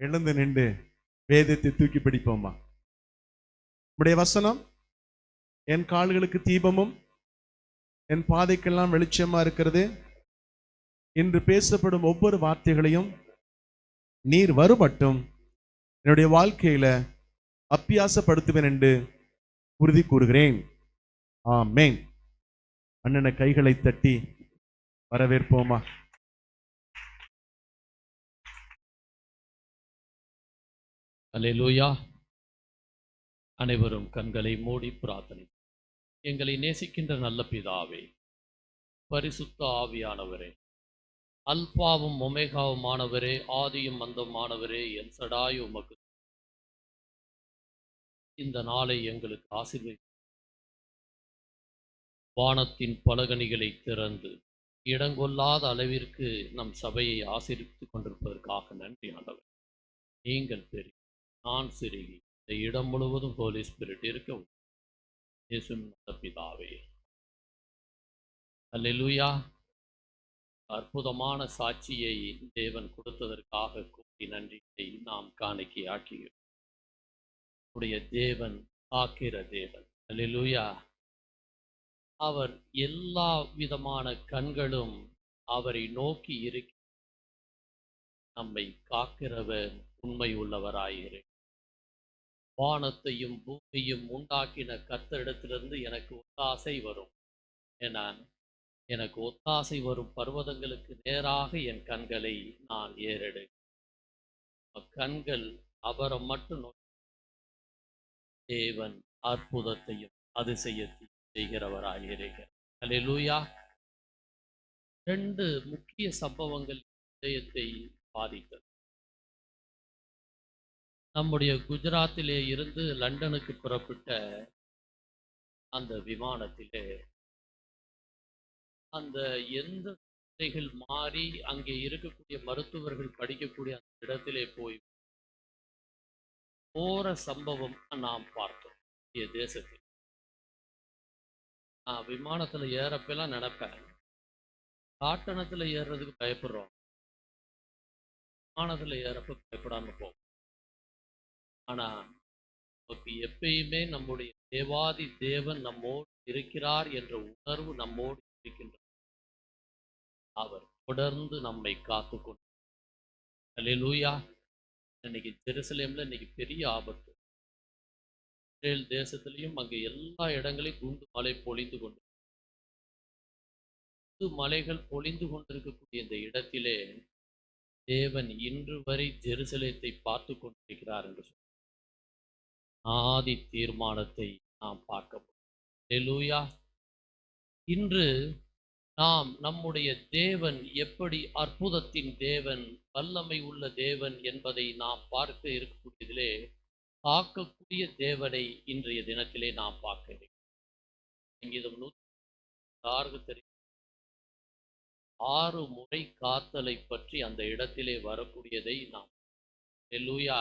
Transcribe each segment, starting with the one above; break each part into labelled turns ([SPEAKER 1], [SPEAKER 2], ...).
[SPEAKER 1] எழுந்து நின்று வேதத்தை தூக்கி பிடிப்போமா? உம்முடைய வசனம் என் கால்களுக்கு தீபமும் என் பாதைக்கெல்லாம் வெளிச்சமா இருக்கிறது. இன்று பேசப்படும் ஒவ்வொரு வார்த்தைகளையும் நீர் வருமட்டும் என்னுடைய வாழ்க்கையில அப்பியாசப்படுத்துவேன் என்று உறுதி கூறுகிறேன். ஆமென். அண்ணனை கைகளை தட்டி வரவேற்போமா?
[SPEAKER 2] அல்லேலூயா. அனைவரும் கண்களை மூடி பிரார்த்தனை. எங்களை நேசிக்கின்ற நல்ல பிதாவே, பரிசுத்த ஆவியானவரே, அல்பாவும் ஒமேகாவுமானவரே, ஆதியும் அந்தமானவரே, என் சடாய் உமக்கு இந்த நாளை எங்களுக்கு ஆசீர்வதி. வானத்தின் பலகணிகளை திறந்து இடங்கொள்ளாத அளவிற்கு நம் சபையை ஆசீர்வித்துக் கொண்டிருப்பதற்காக நன்றி ஆண்டவர். நீங்கள் பெரிய, நான் சிறுகி, இந்த இடம் முழுவதும் ஹோலி ஸ்பிரிட் இருக்க இயேசுவின் நல்ல பிதாவே. அல்லேலூயா. அற்புதமான சாட்சியை தேவன் கொடுத்ததற்காக கூட்டி நன்றியை நாம் காணிக்கையாக்குகிறோம். உடைய தேவன் ஆக்கிற தேவன். அல்லேலூயா. அவர் எல்லா விதமான கண்களும் அவரை நோக்கி இருக்க நம்மை காக்கிறவர் உண்மை உள்ளவராயிரு. வானத்தையும் பூமியையும் உண்டாக்கின கர்த்தரிடத்திலிருந்து எனக்கு ஒத்தாசை வரும். எனக்கு ஒத்தாசை வரும் பர்வதங்களுக்கு நேராக என் கண்களை நான் ஏறெடு. கண்கள் அவரை மட்டும் நோக்கி தேவன் அற்புதத்தையும் அதிசயத்தையும் செய்கிறவராயிருக்கிறார். அல்லேலூயா. 2 முக்கிய சம்பவங்கள் இதயத்தை பாதித்தது. நம்முடைய குஜராத்திலே இருந்து லண்டனுக்கு புறப்பட்ட அந்த விமானத்திலே அந்த எந்த நிலைகள் மாறி அங்கே இருக்கக்கூடிய மருத்துவர்கள் படிக்கக்கூடிய அந்த இடத்திலே போய் போற சம்பவம் நாம் பார்த்தோம். தேசத்தில் நான் விமானத்துல ஏறப்பெல்லாம் நினைப்பேன், காட்டணத்துல ஏறுறதுக்கு பயப்படுறோம், விமானத்துல ஏறப்ப பயப்படாம போகும். ஆனா நமக்கு எப்பயுமே நம்முடைய தேவாதி தேவன் நம்மோடு இருக்கிறார் என்ற உணர்வு நம்மோடு இருக்கின்றது. அவர் தொடர்ந்து நம்மை காத்து கொண்டு. அல்லேலூயா. இன்னைக்கு ஜெருசலேம்ல இன்னைக்கு பெரிய ஆபத்து. இஸ்ரேல் தேசத்திலையும் அங்கே எல்லா இடங்களையும் குண்டு மலை பொழிந்து கொண்டு, மலைகள் பொழிந்து கொண்டிருக்கக்கூடிய இந்த இடத்திலே தேவன் இன்று வரை ஜெருசலேத்தை பார்த்து கொண்டிருக்கிறார் என்று சொல்லி ஆதி தீர்மானத்தை நாம் பார்க்க முடியும். அல்லேலூயா. இன்று நாம் நம்முடைய தேவன் எப்படி அற்புதத்தின் தேவன், வல்லமை உள்ள தேவன் என்பதை நாம் பார்க்க இருக்கக்கூடியதிலே காக்கக்கூடிய தேவனை இன்றைய தினத்திலே நாம் பார்க்க வேண்டும். சங்கீதம் 106 தெரியும். 6 முறை காத்தலை பற்றி அந்த இடத்திலே வரக்கூடியதை நாம். அல்லேலூயா.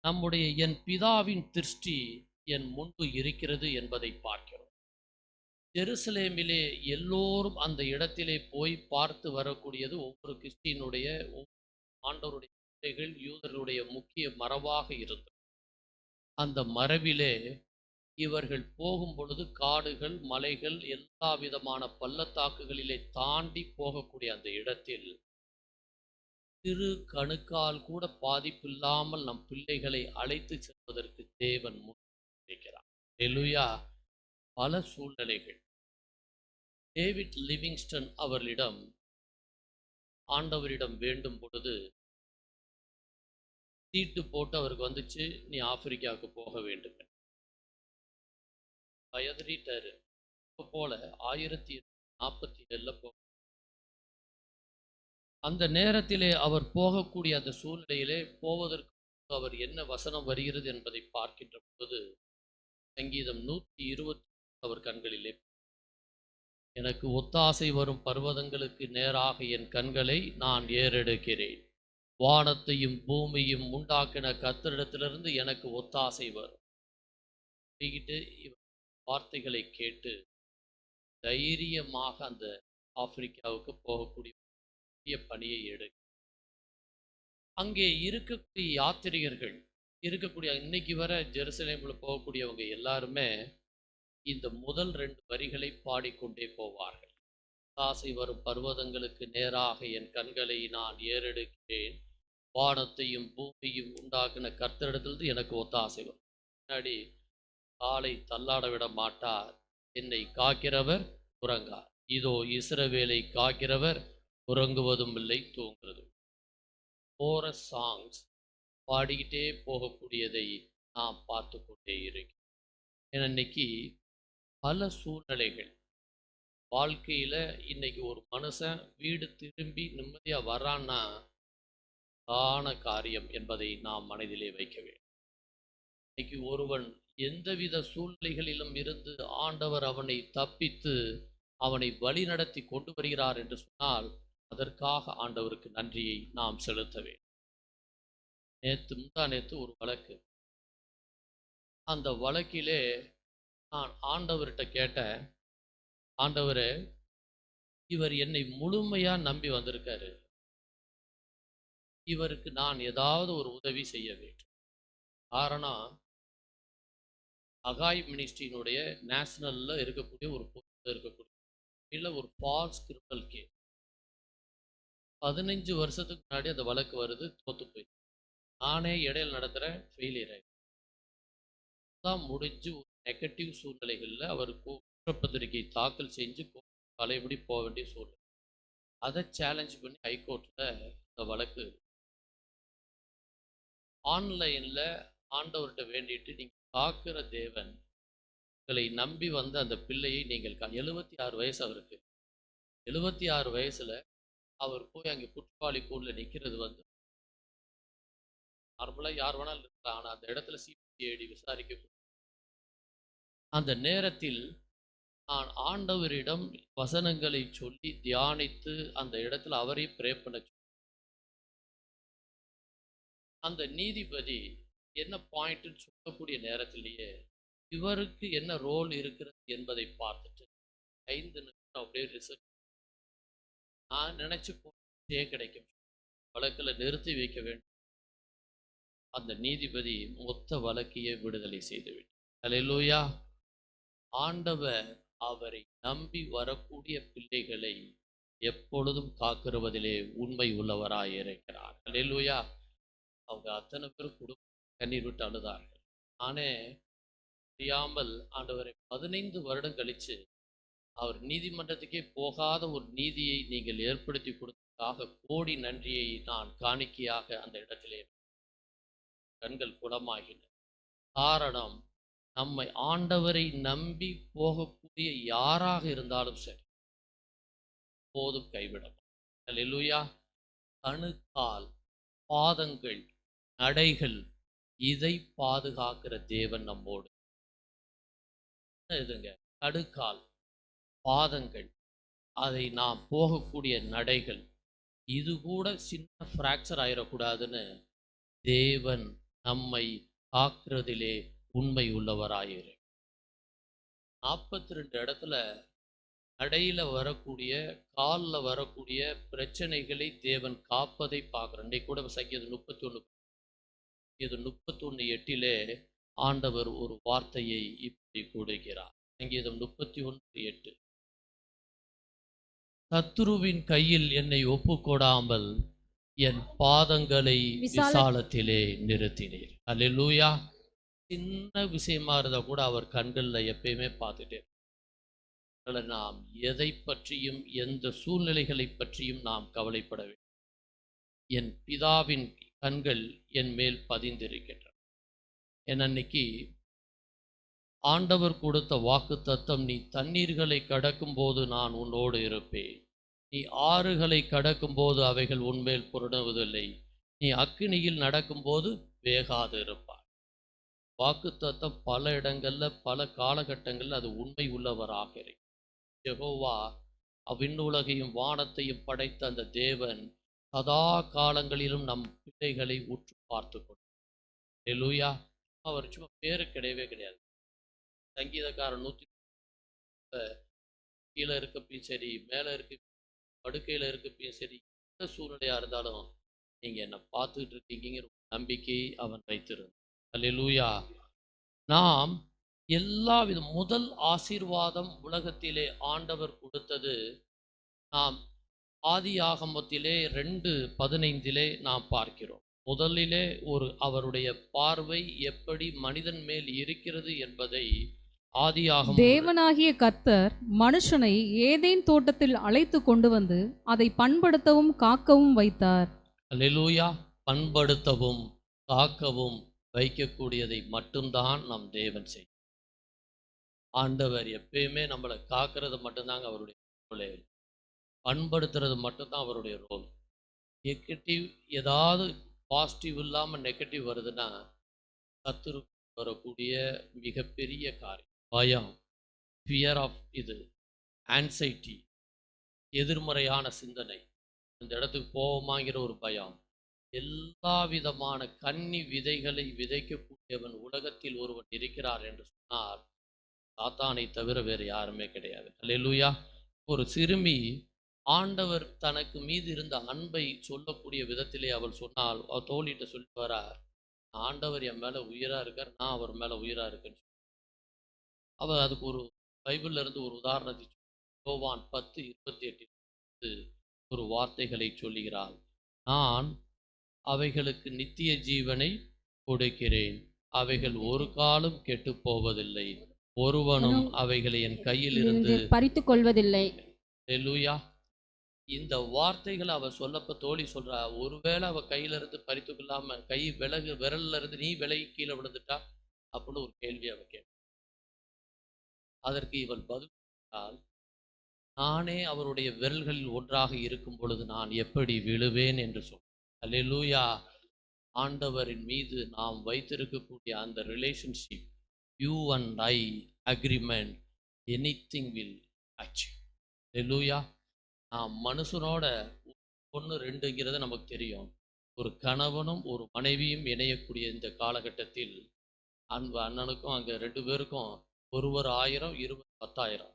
[SPEAKER 2] நம்முடைய என் பிதாவின் திருஷ்டி என் முன்பு இருக்கிறது என்பதை பார்க்கிறோம். ஜெருசலேமிலே எல்லோரும் அந்த இடத்திலே போய் பார்த்து வரக்கூடியது ஒவ்வொரு கிறிஸ்டியனுடைய, ஆண்டவருடைய பிள்ளைகள், யூதர்களுடைய முக்கிய மரபாக இருந்தது. அந்த மரபிலே இவர்கள் போகும் பொழுது காடுகள், மலைகள், எல்லா விதமான பள்ளத்தாக்குகளிலே தாண்டி போகக்கூடிய அந்த இடத்தில் சிறு கணுக்கால் கூட பாதிப்பில்லாமல் நம் பிள்ளைகளை அழைத்து செல்வதற்கு தேவன் முன்வைக்கிறார். அல்லேலூயா. பல சூழ்நிலைகள். டேவிட் லிவிங்ஸ்டன் அவர்களிடம் ஆண்டவரிடம் வேண்டும் பொழுது சீட்டு போட்டு அவருக்கு வந்துச்சு, நீ ஆப்பிரிக்காவுக்கு போக வேண்டும். பயந்துட்டாரு. போல 1847 அந்த நேரத்திலே அவர் போகக்கூடிய அந்த சூழ்நிலையிலே போவதற்கு அவர் என்ன வசனம் வருகிறது என்பதை பார்க்கின்ற பொழுது சங்கீதம் 120 அவர் கண்களிலே, எனக்கு ஒத்தாசை வரும் பர்வதங்களுக்கு நேராக என் கண்களை நான் ஏறெடுக்கிறேன். வானத்தையும் பூமியும் உண்டாக்கின கர்த்தரிடத்திலிருந்து எனக்கு ஒத்தாசை வரும். வார்த்தைகளை கேட்டு தைரியமாக அந்த ஆப்பிரிக்காவுக்கு போகக்கூடிய பணியை எடு. அங்கே இருக்கக்கூடிய யாத்திரிகர்கள், இருக்கக்கூடிய இன்னைக்கு வர ஜெருசலேமில் போகக்கூடியவங்க எல்லாருமே இந்த முதல் 2 வரிகளை பாடிக்கொண்டே போவார்கள். ஆசை வரும் பர்வதங்களுக்கு நேராக என் கண்களை நான் ஏறெடுக்கிறேன், வானத்தையும் பூமியையும் உண்டாக்கின கர்த்தரிடத்திலிருந்து எனக்கு ஒத்தாசை வரும். முன்னாடி காலை தள்ளாட விட மாட்டார், என்னை காக்கிறவர் உறங்கார். இதோ இஸ்ரவேலை காக்கிறவர் உறங்குவதும் இல்லை, தூங்குவதும். போற சாங்ஸ் பாடிக்கிட்டே போகக்கூடியதை நாம் பார்த்து கொண்டே இருக்கிறோம். ஏன்னா இன்னைக்கு பல சூழ்நிலைகள் வாழ்க்கையில, இன்னைக்கு ஒரு மனுஷன் வீடு திரும்பி நிம்மதியா வர்றான்னா ஆன காரியம் என்பதை நாம் மனதிலே வைக்க வேண்டும். இன்னைக்கு ஒருவன் எந்தவித சூழ்நிலைகளிலும் இருந்து ஆண்டவர் அவனை தப்பித்து அவனை வழி நடத்தி கொண்டு வருகிறார் என்று சொன்னால் அதற்காக ஆண்டவருக்கு நன்றியை நாம் செலுத்த வேண்டும். முந்தா நேத்து ஒரு வழக்கு. அந்த வழக்கிலே நான் ஆண்டவர்கிட்ட கேட்டேன், ஆண்டவரே, இவர் என்னை முழுமையா நம்பி வந்திருக்காரு, இவருக்கு நான் ஏதாவது ஒரு உதவி செய்ய வேண்டும். காரணம், அகாய் மினிஸ்ட்ரியினுடைய நேஷனல்ல இருக்கக்கூடிய ஒரு பொறுப்பில் இருக்கக்கூடிய இல்லை ஒரு ஃபால்ஸ் கிரிமினல் கேஸ். 15 வருஷத்துக்கு முன்னாடி அந்த வழக்கு வருது, தோத்து போய் நானே இடையில நடத்துகிறேன், ஃபெயிலியர் ஆகி தான் முடிஞ்சு ஒரு நெகட்டிவ் சூழ்நிலைகளில் அவர் குற்றப்பத்திரிகை தாக்கல் செஞ்சு பழையபடி போக வேண்டிய சூழ்நிலை. அதை சேலஞ்ச் பண்ணி ஹைகோர்ட்டில் இந்த வழக்கு ஆன்லைனில் ஆண்டவர்கிட்ட வேண்டிட்டு, நீங்கள் காக்கிற தேவன், உங்களை நம்பி வந்த அந்த பிள்ளையை நீங்கள் 76 வயசு அவருக்கு. 76 வயசில் அவர் போய் அங்கே குற்றவாளி கூண்டில் நிற்கிறது வந்து நார்மலாக யார் வேணாலும் இருக்கலாம். ஆனால் அந்த இடத்துல சிபிஐடி விசாரிக்க அந்த நேரத்தில் நான் ஆண்டவரிடம் வசனங்களை சொல்லி தியானித்து அந்த இடத்துல அவரை ப்ரே பண்ண அந்த நீதிபதி என்ன பாயிண்ட்னு சொல்லக்கூடிய நேரத்திலேயே இவருக்கு என்ன ரோல் இருக்கிறது என்பதை பார்த்துட்டு 5 நிமிஷம் அப்படியே ரிசர்ச் நான் நினைச்சு போட்டே கிடைக்கும், வழக்கில் நிறுத்தி வைக்க வேண்டும். அந்த நீதிபதி மொத்த வழக்கையே விடுதலை செய்துவிட்டார். அல்லேலூயா. ஆண்டவர் அவரை நம்பி வரக்கூடிய பிள்ளைகளை எப்பொழுதும் காக்கிறவதிலே உண்மை உள்ளவராய் இருக்கிறார். அல்லேலூயா. அவங்க அத்தனை பேர் குடும்ப கண்ணீர் விட்டு அழுதார்கள். நானே தெரியாமல் ஆண்டவரை 15 வருடம் கழிச்சு அவர் நீதிமன்றத்துக்கே போகாத ஒரு நீதியை நீங்கள் ஏற்படுத்தி கொடுத்ததாக கோடி நன்றியை நான் காணிக்கையாக அந்த இடத்திலே கண்கள் குணமாகின. காரணம், நம்மை ஆண்டவரை நம்பி போகக்கூடிய யாராக இருந்தாலும் சரி போதும் கைவிடலாம். அல்லேலூயா. கணுக்கால், பாதங்கள், நடைகள், இதை பாதுகாக்கிற தேவன் நம்மோடு. இதுங்க கடுக்கால், பாதங்கள், அதை நாம் போகக்கூடிய நடைகள், இது கூட சின்ன ஃப்ராக்சர் ஆயிடக்கூடாதுன்னு தேவன் நம்மை காக்கிறதிலே உண்மை உள்ளவராயிரு. 42 இடத்துல நடையில வரக்கூடிய, காலில் வரக்கூடிய பிரச்சனைகளை தேவன் காப்பதை பார்க்குறோம். இன்னைக்கு கூட சங்கீதம் 31:8 ஆண்டவர் ஒரு வார்த்தையை இப்படி கொடுக்கிறார். சங்கீதம் 31:8, சத்துருவின் கையில் என்னை ஒப்புக்கொடாமல் என் பாதங்களை விசாலத்திலே நிறுத்தினீர். அல்லேலூயா. சின்ன விஷயமா இருந்தா கூட அவர் கண்களில் எப்பயுமே பார்த்துட்டே. நாம் எதை பற்றியும் எந்த சூழ்நிலைகளை பற்றியும் நாம் கவலைப்பட வேண்டும். என் பிதாவின் கண்கள் என் மேல் பதிந்திருக்கின்றன. என் அன்னைக்கு ஆண்டவர் கொடுத்த வாக்கு தத்தம், நீ தண்ணீர்களை கடக்கும் போது நான் உன்னோடு இருப்பேன், நீ ஆறுகளை கடக்கும் போது அவைகள் உன்மேல் புரணுவதில்லை, நீ அக்கினியில் நடக்கும்போது வேகாது இருப்பாய். வாக்கு தத்தம் பல இடங்கள்ல பல காலகட்டங்களில் அது உண்மை உள்ளவராக இருக்கு. யெகோவா அவ்விண்ணுலகையும் வானத்தையும் படைத்த அந்த தேவன் சதா காலங்களிலும் நம் பிள்ளைகளை உற்று பார்த்து கொண்டார். அல்லேலூயா. அவர் சும்மா பேரு கிடையவே கிடையாது. சங்கீதக்காரன் 100 கீழே இருக்கப்பையும் சரி, மேலே இருக்க படுக்கையில் இருக்கப்பையும் சரி, எந்த சூழ்நிலையாக இருந்தாலும் நீங்க என்னை பார்த்துட்டு இருக்கீங்கிற ஒரு நம்பிக்கையை அவன் வைத்திருந்தான். அல்லேலூயா. நாம் முதல் ஆசீர்வாதம் உலகத்திலே ஆண்டவர் கொடுத்தது, நாம் ஆதியாகமத்திலே 2:15 நாம் பார்க்கிறோம். முதலிலே அவருடைய பார்வை எப்படி மனிதன் மேல் இருக்கிறது என்பதை ஆதியாகமம்
[SPEAKER 3] தேவனாகிய கர்த்தர் மனுஷனை ஏதேன் தோட்டத்தில் அழைத்து கொண்டு வந்து அதை பண்படுத்தவும் காக்கவும் வைத்தார்.
[SPEAKER 2] அல்லேலூயா. பண்படுத்தவும் காக்கவும் வைக்கக்கூடியதை மட்டும்தான் நம் தேவன் செய்யும். ஆண்டவர் எப்பயுமே நம்மளை காக்கிறது மட்டும்தாங்க அவருடைய ரோலே. பண்படுத்துறது மட்டும்தான் அவருடைய ரோல். நெகட்டிவ் ஏதாவது பாசிட்டிவ் இல்லாமல் நெகட்டிவ் வருதுன்னா கர்த்தருக்கு வரக்கூடிய மிகப்பெரிய காரியம் பயம், ஃபியர் ஆஃப் ஆன்சைட்டி, எதிர்மறையான சிந்தனை, இந்த இடத்துக்கு போவோமாங்கிற ஒரு பயம், எல்லா விதமான கன்னி விதைகளை விதைக்கக்கூடியவன் உலகத்தில் ஒருவன் இருக்கிறார் என்று சொன்னால் சாத்தானை தவிர வேறு யாருமே கிடையாது. அல்லேலூயா. ஒரு சிறுமி ஆண்டவர் தனக்கு மீது இருந்த அன்பை சொல்லக்கூடிய விதத்திலே அவள் சொன்னால், அவள் தோழிட்ட சொல்லிட்டு வரா, ஆண்டவர் என் மேலே உயிராக இருக்கார், நான் அவர் மேலே உயிராக இருக்கேன்னு. அவள் அதுக்கு ஒரு பைபிள்ல இருந்து ஒரு உதாரணத்தை யோவான் 10:28 ஒரு வார்த்தைகளை சொல்லுகிறாள். நான் அவைகளுக்கு நித்திய ஜீவனை கொடுக்கிறேன், அவைகள் ஒரு காலம் கெட்டு போவதில்லை, ஒருவனும் அவைகளை என் கையில் இருந்து
[SPEAKER 3] பறித்து கொள்வதில்லை.
[SPEAKER 2] அல்லேலூயா. இந்த வார்த்தைகளை அவ சொல்லப்ப தோழி சொல்றா, ஒருவேளை அவ கையில இருந்து பறித்து கொள்ளாம கை விரல்ல இருந்து நீ விலகி கீழே விழுந்துட்டா அப்படின்னு ஒரு கேள்வி அவ கேட்டாள். அதற்கு இவள் பதில் சொன்னாள், நானே அவருடைய விரல்களில் ஒன்றாக இருக்கும் பொழுது நான் எப்படி விழுவேன் என்று சொல். அல்லேலூயா. ஆண்டவரின் மீது நாம் வைத்திருக்கக்கூடிய அந்த relationship, you and I agreement, anything will achieve. Hallelujah. நாம் மனுஷனோட 1-2ங்கிறது நமக்கு தெரியும். ஒரு கணவனும் ஒரு மனைவியும் இணையக்கூடிய இந்த காலகட்டத்தில் அண்ணனுக்கும் அங்கே 2 பேருக்கும் ஒருவர் 1000, இருவர் 10,000,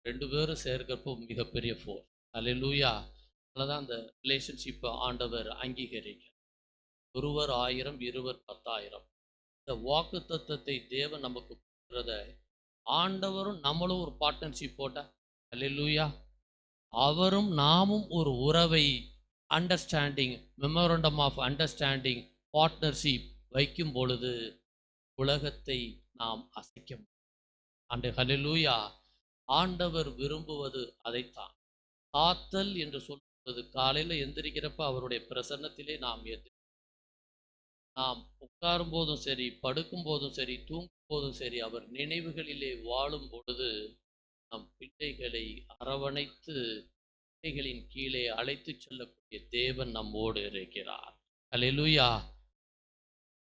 [SPEAKER 2] 2 பேரும் சேர்க்கிறப்போ மிகப்பெரிய ஃபோர். அல்லேலூயா. அதனால்தான் அந்த ரிலேஷன்ஷிப்பை ஆண்டவர் அங்கீகரிக்க, ஒருவர் 1000, இருவர் 10,000. இந்த வாக்கு தத்துவத்தை தேவன் நமக்கு கொடுக்கிறத ஆண்டவரும் நம்மளும் ஒரு பார்ட்னர்ஷிப் போட்டா, அல்லேலூயா, அவரும் நாமும் ஒரு உறவை understanding, memorandum of understanding, partnership வைக்கும் பொழுது உலகத்தை நாம் அசைக்க முடியும். And hallelujah. ஆண்டவர் விரும்புவது அதைத்தான். காத்தல் என்று சொல்வது காலையில் எந்திரிக்கிறப்ப அவருடைய பிரசன்னத்திலே நாம் உட்காரும் போதும் சரி, படுக்கும் போதும் சரி, தூங்கும் போதும் சரி, அவர் நினைவுகளிலே வாழும் பொழுது நம் பிள்ளைகளை அரவணைத்து பிள்ளைகளின் கீழே அழைத்து செல்லக்கூடிய தேவன் நம்மோடு இருக்கிறார். அல்லேலூயா.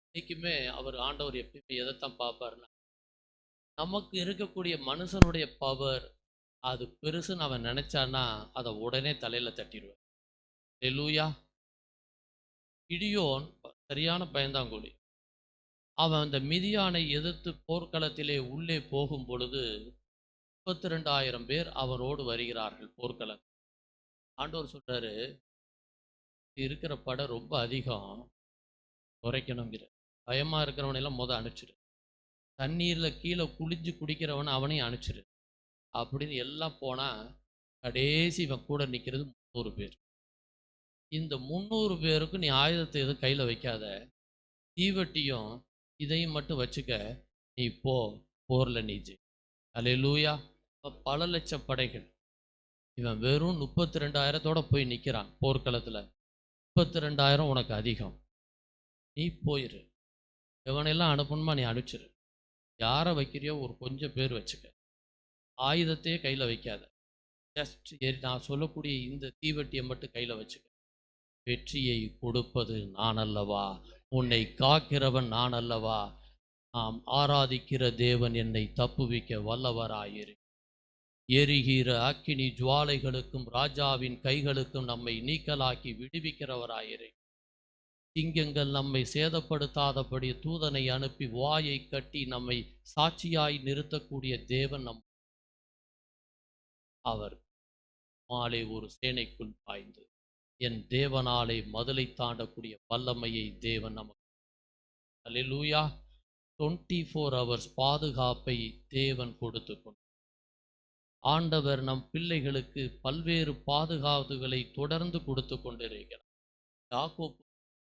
[SPEAKER 2] இன்னைக்குமே ஆண்டவர் எப்பயுமே எதைத்தான் பார்ப்பார்னா, நமக்கு இருக்கக்கூடிய மனுஷனுடைய பவர் அது பெருசுன்னு அவன் நினைச்சான்னா அதை உடனே தலையில தட்டிடுவார். அல்லேலூயா. கிடியோன் சரியான பயந்தாங்கோலி. அவன் அந்த மிதியானை எதிர்த்து போர்க்களத்திலே உள்ளே போகும் பொழுது 32,000 பேர் அவரோடு வருகிறார்கள் போர்க்களம். ஆண்டவர் சொல்றாரு, இருக்கிற படம் ரொம்ப அதிகம், குறைக்கணுங்கிற. பயமா இருக்கிறவனெல்லாம் அனுப்பிச்சிரு, தண்ணீர்ல கீழே குளிஞ்சு குடிக்கிறவன் அவனையும் அனுப்பிச்சிரு அப்படின்னு எல்லாம் போனா கடைசி இவன் கூட நிற்கிறது 300 பேர். இந்த 300 பேருக்கு நீ ஆயுதத்தை எதுவும் கையில வைக்காத, தீவட்டியும் இதையும் மட்டும் வச்சுக்க, நீ போர்ல நீ ஜெய். அல்லேலூயா. பல லட்ச படைகள், இவன் வெறும் 32,000 போய் நிற்கிறான் போர்க்களத்தில். 32,000 உனக்கு அதிகம், நீ போயிரு. எவனெல்லாம் அனுப்பணுமா நீ அனுப்பிச்சிரு. யாரை வைக்கிறியோ ஒரு கொஞ்சம் பேர் வச்சுக்க, ஆயுதத்தையே கையில் வைக்காத, ஜஸ்ட் நான் சொல்லக்கூடிய இந்த தீவட்டியை மட்டும் கையில் வச்சுக்க. வெற்றியை கொடுப்பது நான் அல்லவா, உன்னை காக்கிறவன் நான் அல்லவா, நாம் ஆராதிக்கிற தேவன் என்னை தப்புவிக்க வல்லவராயிரு. எரிகிற அக்கினி ஜுவாலைகளுக்கும் ராஜாவின் கைகளுக்கும் நம்மை நீக்கலாக்கி விடுவிக்கிறவராயிரு. சிங்கங்கள் நம்மை சேதப்படுத்தாதபடி தூதனை அனுப்பி வாயை கட்டி நம்மை சாட்சியாய் நிறுத்தக்கூடிய தேவன் அவர் மாலை ஒரு சேனைக்குள் பாய்ந்து என் தேவனாலே மதிலை தாண்டக்கூடிய வல்லமையை தேவன் நமக்கு. அல்லேலூயா. 24 hours பாதுகாப்பை தேவன் கொடுத்து கொண்டு ஆண்டவர் நம் பிள்ளைகளுக்கு பல்வேறு பாதுகாப்புகளை தொடர்ந்து கொடுத்து கொண்டிருக்கிறார். யாக்கோப்பு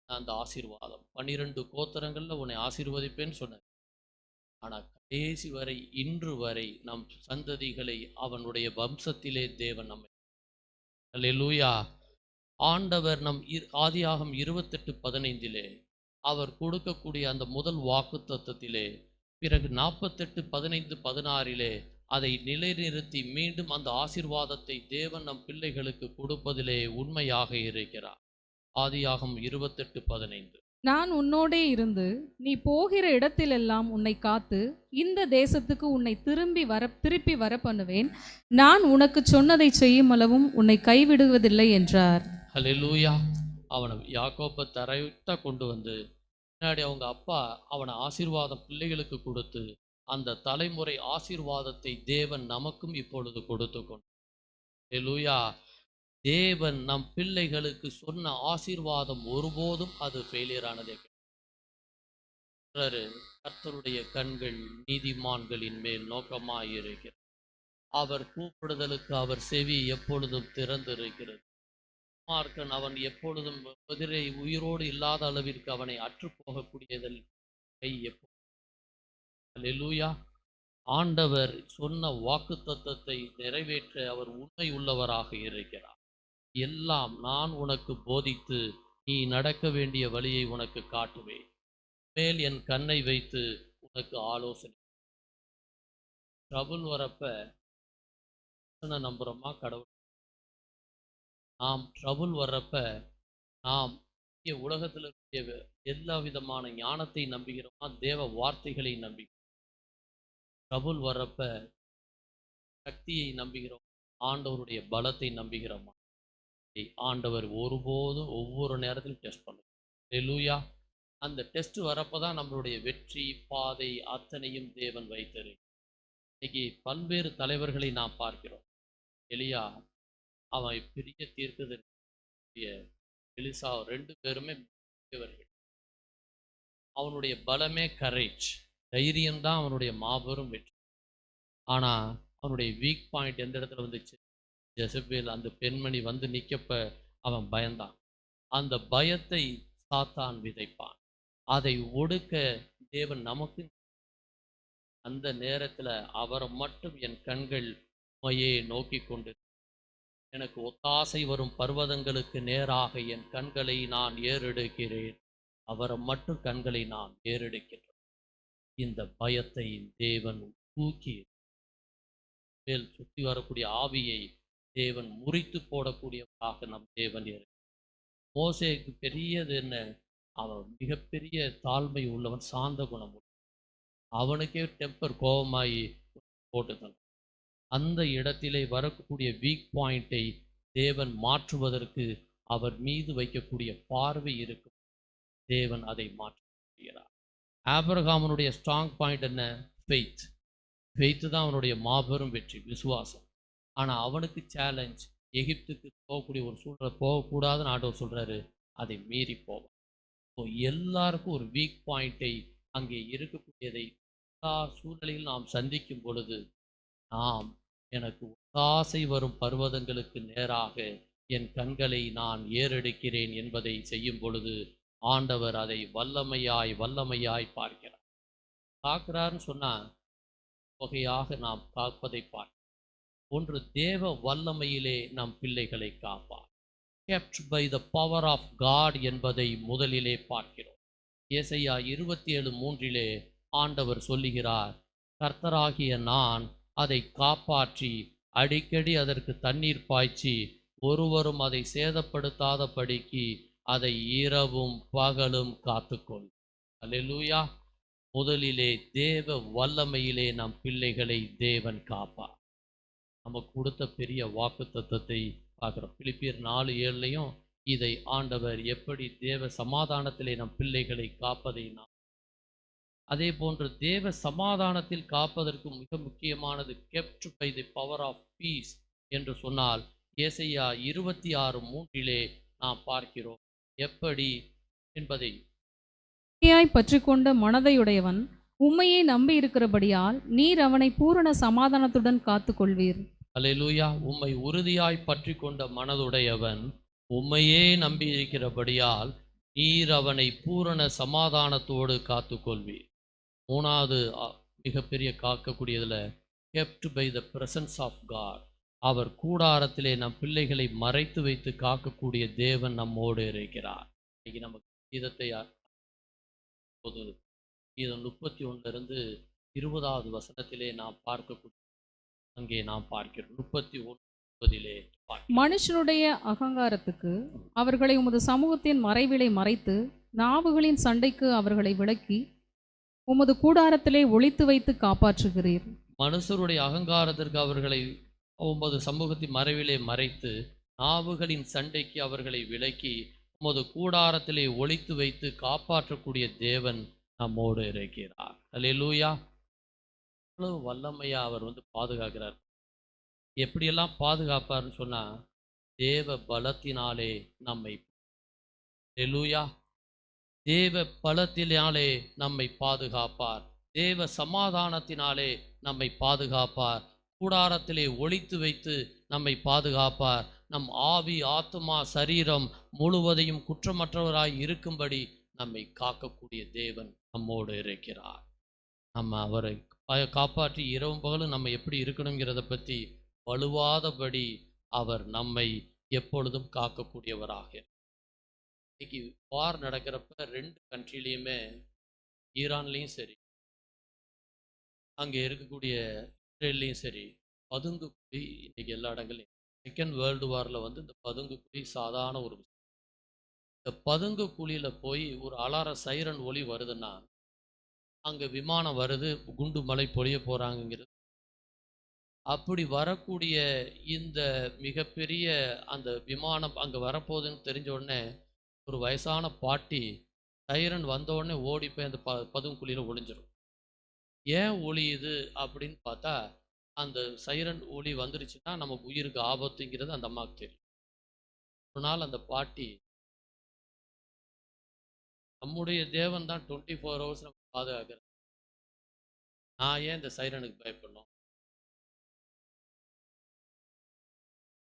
[SPEAKER 2] அந்த ஆசீர்வாதம் 12 கோத்திரங்கள்ல உன்னை ஆசீர்வதிப்பேன்னு சொன்னார். ஆனால் கடைசி வரை இன்று வரை நம் சந்ததிகளை அவனுடைய வம்சத்திலே தேவன் நம்மை. அல்லேலூயா. ஆண்டவர் நம் ஆதியாகம் 28:15 அவர் கொடுக்கக்கூடிய அந்த முதல் வாக்கு தத்தத்திலே பிறகு 48:15-16 அதை நிலைநிறுத்தி மீண்டும் அந்த ஆசீர்வாதத்தை தேவன் நம் பிள்ளைகளுக்கு கொடுப்பதிலே உண்மையாக இருக்கிறார். ஆதியாகம் 28:15.
[SPEAKER 3] நான் உன்னோடே இருந்து நீ போகிற இடத்திலெல்லாம் உன்னை காத்து இந்த தேசத்துக்கு உன்னை திருப்பி வர பண்ணுவேன். நான் உனக்கு சொன்னதை செய்யும் அளவும் உன்னை கைவிடுவதில்லை என்றார்.
[SPEAKER 2] ஹல்லேலூயா. அவனை யாக்கோப்பை தரையிட்ட கொண்டு வந்து பின்னாடி அவங்க அப்பா அவனை ஆசீர்வாதம் பிள்ளைகளுக்கு கொடுத்து அந்த தலைமுறை ஆசீர்வாதத்தை தேவன் நமக்கும் இப்பொழுது கொடுத்து கொண்டு. ஹல்லேலூயா. தேவன் நம் பிள்ளைகளுக்கு சொன்ன ஆசீர்வாதம் ஒருபோதும் அது ஃபெயிலியர் ஆனதே கிடையாது. கர்த்தருடைய கண்கள் நீதிமான்களின் மேல் நோக்கமாயிருக்கிறது. அவர் கூப்பிடுதலுக்கு அவர் செவி எப்பொழுதும் திறந்திருக்கிறது. மார்க்கன் அவன் எப்பொழுதும் எதிரே உயிரோடு இல்லாத அளவிற்கு அவனை அற்று போகக்கூடியதில் கை எப்பொழுதும். அல்லேலூயா. ஆண்டவர் சொன்ன வாக்குத்தத்தத்தை நிறைவேற்ற அவர் உண்மை உள்ளவராக இருக்கிறார். எல்லாம் நான் உனக்கு போதித்து நீ நடக்க வேண்டிய வழியை உனக்கு காட்டுவேன். மேல் என் கண்ணை வைத்து உனக்கு ஆலோசனை. ட்ரபுள் வரப்ப நம்புறோமா கடவுள்? நாம் ட்ரபுள் வர்றப்ப நாம் உலகத்தில் இருக்க எல்லா விதமான ஞானத்தை நம்புகிறோமா, தேவ வார்த்தைகளை நம்புகிறோம்? ட்ரபுள் வர்றப்ப சக்தியை நம்புகிறோம், ஆண்டவருடைய பலத்தை நம்புகிறோமா? ஆண்டவர் ஒருபோதும் ஒவ்வொரு நேரத்திலும் டெஸ்ட் பண்ணுவோம். ஹல்லேலூயா. அந்த டெஸ்ட் வரப்போ தான் நம்மளுடைய வெற்றி பாதை அத்தனையும் தேவன் வைத்தது. இன்னைக்கு பல்வேறு தலைவர்களை நாம் பார்க்கிறோம். எலியா அவன் பெரிய தீர்க்கதரிசி, எலிசா 2 பேருமே பெரியவர்கள். அவனுடைய பலமே கரேஜ், தைரியம்தான் அவனுடைய மாபெரும் வெற்றி. ஆனால் அவனுடைய வீக் பாயிண்ட் எந்த இடத்துல வந்துச்சு? ஜெசபேல் அந்த பெண்மணி வந்து நிற்கப்ப அவன் பயந்தான். அந்த பயத்தை சாத்தான் விதைப்பான். அதை ஒடுக்க தேவன் நமக்கு அந்த நேரத்தில் அவரை மட்டும் என் கண்கள் உம்மையே நோக்கி கொண்டு எனக்கு ஒத்தாசை வரும் பர்வதங்களுக்கு நேராக என் கண்களை நான் ஏறெடுக்கிறேன். அவரை மட்டும் கண்களை நான் ஏறெடுக்கிறேன். இந்த பயத்தை தேவன் தூக்கி மேல் சுற்றி வரக்கூடிய ஆவியை தேவன் முறித்து போடக்கூடியவராக நம் தேவன் இருக்கிறார். மோசேக்கு பெரியது என்ன? அவன் மிகப்பெரிய தாழ்மை உள்ளவன், சாந்த குணம் உள்ளவன். அவனுக்கே டெம்பர் கோபமாயி போட்டுதான். அந்த இடத்திலே வரக்கூடிய வீக் பாயிண்டை தேவன் மாற்றுவதற்கு அவர் மீது வைக்கக்கூடிய பார்வை இருக்கும். தேவன் அதை மாற்றுகிறார். ஆபிரகாமனுடைய ஸ்ட்ராங் பாயிண்ட் என்ன? ஃபெய்த். ஃபெய்த்து தான் அவனுடைய மாபெரும் வெற்றி, விசுவாசம். ஆனால் அவனுக்கு சேலஞ்ச், எகிப்துக்கு போகக்கூடிய ஒரு சூழ்நிலை போகக்கூடாதுன்னு ஆண்டவர் சொல்கிறாரு, அதை மீறி போவான். ஸோ எல்லாருக்கும் ஒரு வீக் பாயிண்டை அங்கே இருக்கக்கூடியதை எல்லா சூழ்நிலையில் நாம் சந்திக்கும் பொழுது நாம் எனக்கு ஒத்தாசை வரும் பர்வதங்களுக்கு நேராக என் கண்களை நான் ஏறெடுக்கிறேன் என்பதை செய்யும் பொழுது ஆண்டவர் அதை வல்லமையாய் வல்லமையாய் பார்க்கிறார். பார்க்கிறார்னு சொன்னால் வகையாக நாம் காப்பதை பார்க்கிறோம். ஒன்று, தேவ வல்லமையிலே நம் பிள்ளைகளை காப்பார். kept by the power of God என்பதை முதலிலே பார்க்கிறோம். ஏசாயா 27:3 ஆண்டவர் சொல்லுகிறார், கர்த்தராகிய நான் அதை காப்பாற்றி அடிக்கடி அதற்கு தண்ணீர் பாய்ச்சி ஒருவரும் அதை சேதப்படுத்தாதபடிக்கு அதை இரவும் பகலும் காத்துக்கொள். அல்லேலூயா. முதலிலே தேவ வல்லமையிலே நம் பிள்ளைகளை தேவன் காப்பார். நமக்கு கொடுத்த பெரிய வாக்குத்தத்தத்தை பார்க்குறோம். பிலிப்பியர் 4:7 இதை ஆண்டவர் எப்படி தேவ சமாதானத்திலே நம் பிள்ளைகளை காப்பதை நாம், அதே போன்று தேவ சமாதானத்தில் காப்பதற்கு மிக முக்கியமானது kept by the power of peace என்று சொன்னால் ஏசாயா 26:3 நாம் பார்க்கிறோம். எப்படி என்பதை
[SPEAKER 3] உண்மையாய் பற்றிக்கொண்ட மனதையுடையவன் உம்மையே நம்பி இருக்கிறபடியால் நீர் அவனை பூரண சமாதானத்துடன் காத்துக்கொள்வீர்.
[SPEAKER 2] அல்லேலூயா. உம்மை உறுதியாய் பற்றி கொண்ட மனதுடையவன் உம்மையே நம்பியிருக்கிறபடியால் நீர் அவனை பூரண சமாதானத்தோடு காத்துக்கொள்வீர். மூணாவது மிகப்பெரிய காக்கக்கூடியதுல kept by the presence of God. அவர் கூடாரத்திலே நம் பிள்ளைகளை மறைத்து வைத்து காக்கக்கூடிய தேவன் நம்மோடு இருக்கிறார். இன்னைக்கு நமக்கு கீதத்தை பொது கீதம் 31 20வது வசனத்திலே நாம் பார்க்கக்கூடிய அங்கே நாம் பார்க்கிறோம். 31
[SPEAKER 3] மனுஷனுடைய அகங்காரத்துக்கு அவர்களை உமது சமூகத்தின் மறைவிலை மறைத்து நாவுகளின் சண்டைக்கு அவர்களை விலக்கி உமது கூடாரத்திலே ஒளித்து வைத்து காப்பாற்றுகிறீர்.
[SPEAKER 2] மனுஷருடைய அகங்காரத்திற்கு அவர்களை உமது சமூகத்தின் மறைவிலே மறைத்து நாவுகளின் சண்டைக்கு அவர்களை விலக்கி உமது கூடாரத்திலே ஒளித்து வைத்து காப்பாற்றக்கூடிய தேவன் நம்மோடு இருக்கிறார். அல்லேலூயா. அவ்வளவு வல்லமையா அவர் பாதுகாக்கிறார். எப்படியெல்லாம் பாதுகாப்பார்னு சொன்னா, தேவ பலத்தினாலே நம்மை, அல்லேலூயா, தேவ பலத்தினாலே நம்மை பாதுகாப்பார். தேவ சமாதானத்தினாலே நம்மை பாதுகாப்பார். கூடாரத்திலே ஒளித்து வைத்து நம்மை பாதுகாப்பார். நம் ஆவி, ஆத்துமா, சரீரம் முழுவதையும் குற்றமற்றவராய் இருக்கும்படி நம்மை காக்கக்கூடிய தேவன் நம்மோடு இருக்கிறார். நம்ம அவரை காப்பாற்றி இரவும் பகலும் நம்ம எப்படி இருக்கணுங்கிறத பற்றி வலுவாதபடி அவர் நம்மை எப்பொழுதும் காக்கக்கூடியவராக. இன்னைக்கு வார் நடக்கிறப்ப 2 கண்ட்ரிலையுமே, ஈரான்லேயும் சரி, அங்கே இருக்கக்கூடிய இஸ்ரேல்லையும் சரி, பதுங்கு குழி இன்னைக்கு எல்லா இடங்களையும். செகண்ட் வேர்ல்டு வாரில் இந்த பதுங்கு குழி சாதாரண ஒரு விஷயம். இந்த பதுங்கு குழியில் போய் ஒரு அலார சைரன் ஒலி வருதுன்னா, அங்கே விமானம் வருது, குண்டு மலை பொழிய போகிறாங்கங்கிறது. அப்படி வரக்கூடிய இந்த மிகப்பெரிய அந்த விமானம் அங்கே வரப்போகுதுன்னு தெரிஞ்ச உடனே ஒரு வயசான பாட்டி சைரன் வந்த உடனே ஓடி போய் அந்த பதுங்குழியில் ஒளிஞ்சிடும். ஏன் ஒளியுது அப்படின்னு பார்த்தா, அந்த சைரன் ஒளி வந்துருச்சுன்னா நமக்கு உயிருக்கு ஆபத்துங்கிறது அந்த அம்மாவுக்கு தெரியும். ஒரு நாள் அந்த பாட்டி, நம்முடைய தேவன் தான் 24 hours நம்ம பாதுகாக்கிறார், நான் ஏன் இந்த சைரனுக்கு பயப்படணும்,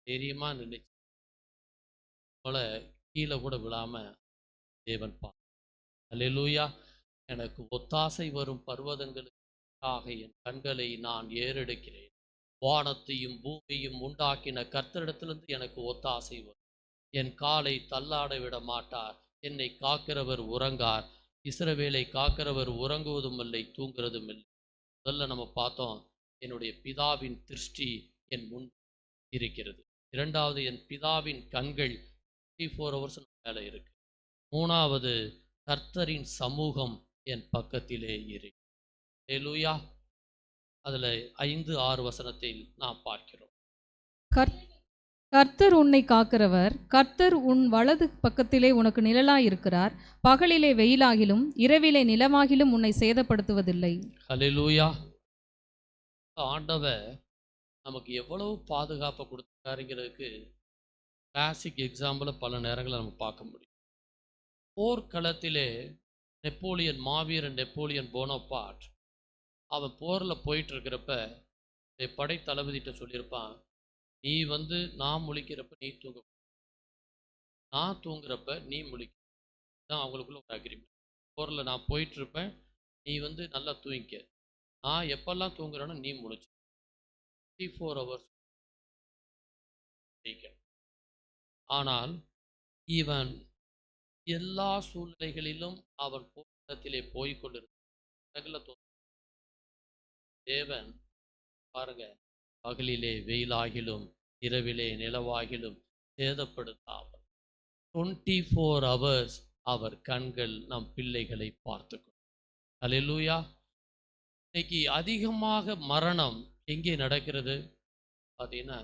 [SPEAKER 2] தைரியமா நின்றுச்சு. போல கீழே கூட விழாம தேவன் அல்லேலூயா. எனக்கு ஒத்தாசை வரும் பர்வதங்களுக்காக என் கண்களை நான் ஏறெடுக்கிறேன். வானத்தையும் பூமியும் உண்டாக்கின கர்த்தரிடத்திலிருந்து எனக்கு ஒத்தாசை வரும். என் காலை தள்ளாட விட மாட்டார். என்னை காக்கிறவர் உறங்கார். இஸ்ரவேலை காக்கிறவர் உறங்குவதும் இல்லை, தூங்குறதும் இல்லை. முதல்ல நம்ம பார்த்தோம், என்னுடைய பிதாவின் திருஷ்டி என் முன் இருக்கிறது. இரண்டாவது, என் பிதாவின் கண்கள் 24 hours மேலே இருக்கு. மூணாவது, கர்த்தரின் சமூகம் என் பக்கத்திலே இருக்கு. அல்லேலூயா. அதுல 5-6 வசனத்தில் நாம் பார்க்கிறோம்.
[SPEAKER 3] கர்த்தர் உன்னை காக்கிறவர், கர்த்தர் உன் வலது பக்கத்திலே உனக்கு நிழலாய் இருக்கிறார். பகலிலே வெயிலாகிலும் இரவிலே நிலமாகிலும் உன்னை சேதப்படுத்துவதில்லை.
[SPEAKER 2] அல்லேலூயா. ஆண்டவர் நமக்கு எவ்வளவு பாதுகாப்பை கொடுத்தாருங்கிறதுக்கு கிளாசிக் எக்ஸாம்பிளை பல நேரங்களில் நம்ம பார்க்க முடியும். போர்க்களத்திலே மாவீரன் நெப்போலியன் போனபார்ட் அவன் போரில் போயிட்டு இருக்கிறப்ப படை தளபதிட்ட சொல்லியிருப்பான், நீ நான் முழிக்கிறப்ப நீ தூங்க, நான் தூங்குறப்ப நீ முழிக்க. தான் அவங்களுக்குள்ள ஒரு அக்ரிமெண்ட். போரில் நான் போயிட்டு இருப்பேன், நீ நல்லா தூங்கிக்க, நான் எப்பெல்லாம் தூங்குறேனோ நீ முழிச்சு 24 hours. ஆனால் இவன் எல்லா சூழ்நிலைகளிலும் அவன் போராட்டத்திலே போய்கொண்டிருந்த தேவன் பாருங்க, பகலிலே வெயிலாகிலும் இரவிலே நிலவாகிலும் சேதப்படுத்தாமல் 24 hours அவர் கண்கள் நம் பிள்ளைகளை பார்த்துக்கொள்ளும். அல்லேலூயா. இன்னைக்கு அதிகமாக மரணம் எங்கே நடக்கிறது பார்த்தீங்கன்னா,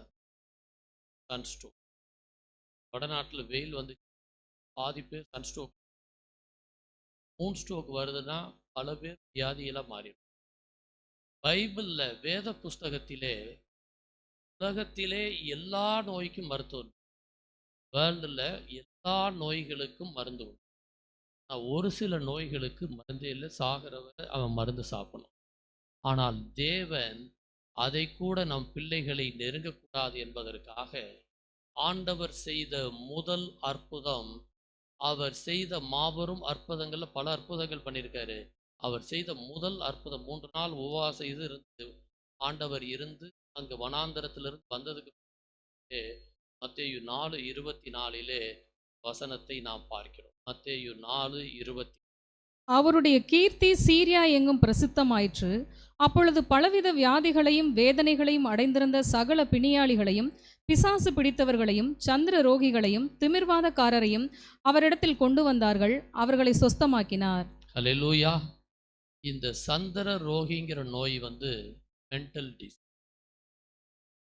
[SPEAKER 2] சன்ஸ்ட்ரோக். வடநாட்டில் வெயில் பாதி பேர் சன்ஸ்ட்ரோக், மூன் ஸ்ட்ரோக் வருதுன்னா பல பேர் வியாதியெல்லாம் மாறிடும். பைபிளில், வேத புஸ்தகத்திலே உலகத்திலே எல்லா நோய்க்கும் மருத்துவம், வேர்ல்டில் எல்லா எல்லா நோய்களுக்கும் மருந்து உண்டு. ஒரு சில நோய்களுக்கு மருந்தே இல்லை, சாகிறவரை அவன் மருந்து சாப்பிடணும். ஆனால் தேவன் அதை கூட நம் பிள்ளைகளை நெருங்கக்கூடாது என்பதற்காக ஆண்டவர் செய்த முதல் அற்புதம், அவர் செய்த மாபெரும் அற்புதங்கள்ல பல அற்புதங்கள் பண்ணியிருக்காரு. அவர் செய்த முதல் அற்புதம் 3 நாள் உபவாசம் இது இருந்து ஆண்டவர் இருந்து அங்கு வனாந்தரத்திலிருந்து வந்ததுக்கு பிறகு மத்தேயு 4:24 வசனத்தை நாம் பார்க்கிறோம். மத்தேயு 4:20.
[SPEAKER 3] அவருடைய கீர்த்தி சீரியா எங்கும் பிரசித்தமாயிற்று. அப்பொழுது பலவித வியாதிகளையும் வேதனைகளையும் அடைந்திருந்த சகல பிணியாளிகளையும் பிசாசு பிடித்தவர்களையும் சந்திர ரோகிகளையும் திமிர்வாதக்காரரையும் அவரிடத்தில் கொண்டு வந்தார்கள். அவர்களை சொஸ்தமாக்கினார்.
[SPEAKER 2] ஹல்லேலூயா. இந்த சந்திர ரோகிங்கிற நோய் மென்டல் டிசீஸ்.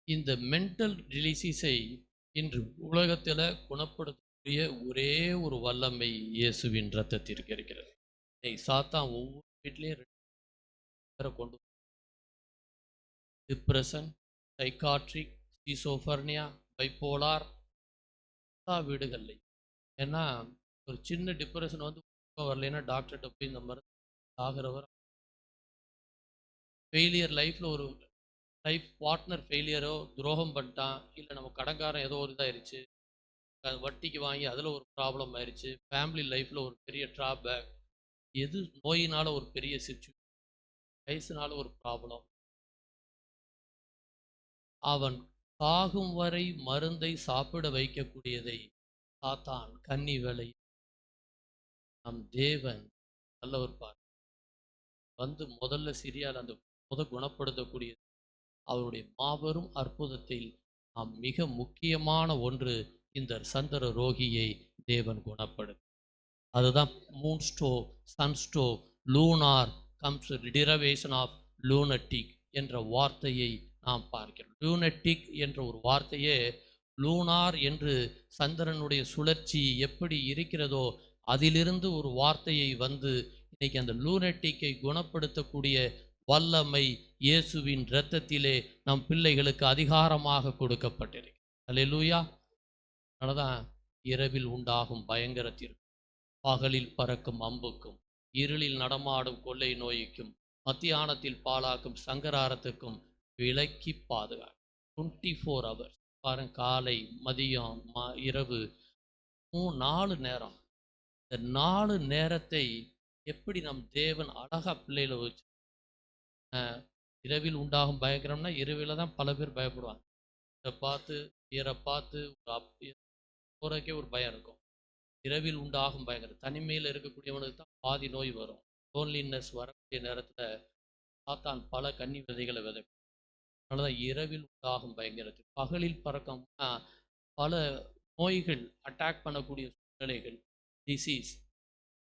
[SPEAKER 2] இந்த மென்டல் டிசீஸை இன்று உலகத்தில் குணப்படுத்தக்கூடிய ஒரே ஒரு வல்லமை இயேசுவின் இரத்தத்திற்கு இருக்கிறது. சாத்தான் ஒவ்வொரு வீட்லேயும் 2 பேரை கொண்டு டிப்ரெஷன், சைக்காட்ரிக், ஸ்கிசோஃபர்னியா, பைப்போலார் எல்லா வீடுகள்லையும். ஏன்னா ஒரு சின்ன டிப்ரெஷன் வரலைன்னா டாக்டர்கிட்ட போய் இந்த மருந்து ஆகிறவர் ஃபெயிலியர், லைஃப்பில் ஒரு லைஃப் பார்ட்னர் ஃபெயிலியரோ, துரோகம் பண்ணிட்டான், இல்லை நம்ம கடன்காரன் ஏதோ ஒரு இதாகிடுச்சு, வட்டிக்கு வாங்கி அதில் ஒரு ப்ராப்ளம் ஆயிடுச்சு, ஃபேமிலி லைஃப்பில் ஒரு பெரிய ட்ராபேக், எது நோயினால் ஒரு பெரிய சிச்சுவேஷன், வயசுனால ஒரு ப்ராப்ளம், அவன் சாகும் வரை மருந்தை சாப்பிட வைக்கக்கூடியதை சாத்தான் கன்னி வேலை. நம் தேவன் நல்லவர் பார். முதல்ல சிரியால் அந்த குணப்படுத்தக்கூடிய அவருடைய மாபெரும் அற்புதத்தில் நாம் மிக முக்கியமான ஒன்று, இந்த சந்திர ரோகியை தேவன் குணப்படுத்த. அதுதான் moon stroke, sun stroke, lunar comes derivation of lunatic என்ற வார்த்தையை நாம் பார்க்கிறோம். லூனட்டிக் என்ற ஒரு வார்த்தையே லூனார் என்று சந்திரனுடைய சுழற்சி எப்படி இருக்கிறதோ அதிலிருந்து ஒரு வார்த்தையை இன்னைக்கு அந்த லூனட்டிக்கை குணப்படுத்தக்கூடிய வல்லமை இயேசுவின் இரத்தத்திலே நம் பிள்ளைகளுக்கு அதிகாரமாக கொடுக்கப்பட்டிருக்கு. அல்லேலூயா. அதனால்தான் இரவில் உண்டாகும் பயங்கரத்திற்கும், பகலில் பறக்கும் அம்புக்கும், இருளில் நடமாடும் கொள்ளை நோய்க்கும், மத்தியானத்தில் பாழாக்கும் சங்கராரத்துக்கும் விலக்கி பாதுகாக்கும். 24 hours பாருங்க, காலை, மதியம், இரவு, 4 நேரம். இந்த 4 நேரத்தை எப்படி நம் தேவன் அழகா பிள்ளைகளை வச்சு. இரவில் உண்டாகும் பயங்கரம்னா இரவில் தான் பல பேர் பயப்படுவாங்க. இதை பார்த்து ஈரை பார்த்து போறதுக்கே ஒரு பயம் இருக்கும். இரவில் உண்டாகும் பயங்கரம், தனிமையில் இருக்கக்கூடியவனுக்கு தான் பாதி நோய் வரும். லோன்லினஸ் வரக்கூடிய நேரத்தில் சாத்தான் பல கன்னி விதைகளை விதைக்கும். அதனாலதான் இரவில் உண்டாகும் பயங்கரத்தில். பகலில் பறக்கம்னா பல நோய்கள் அட்டாக் பண்ணக்கூடிய சூழ்நிலைகள், டிசீஸ்,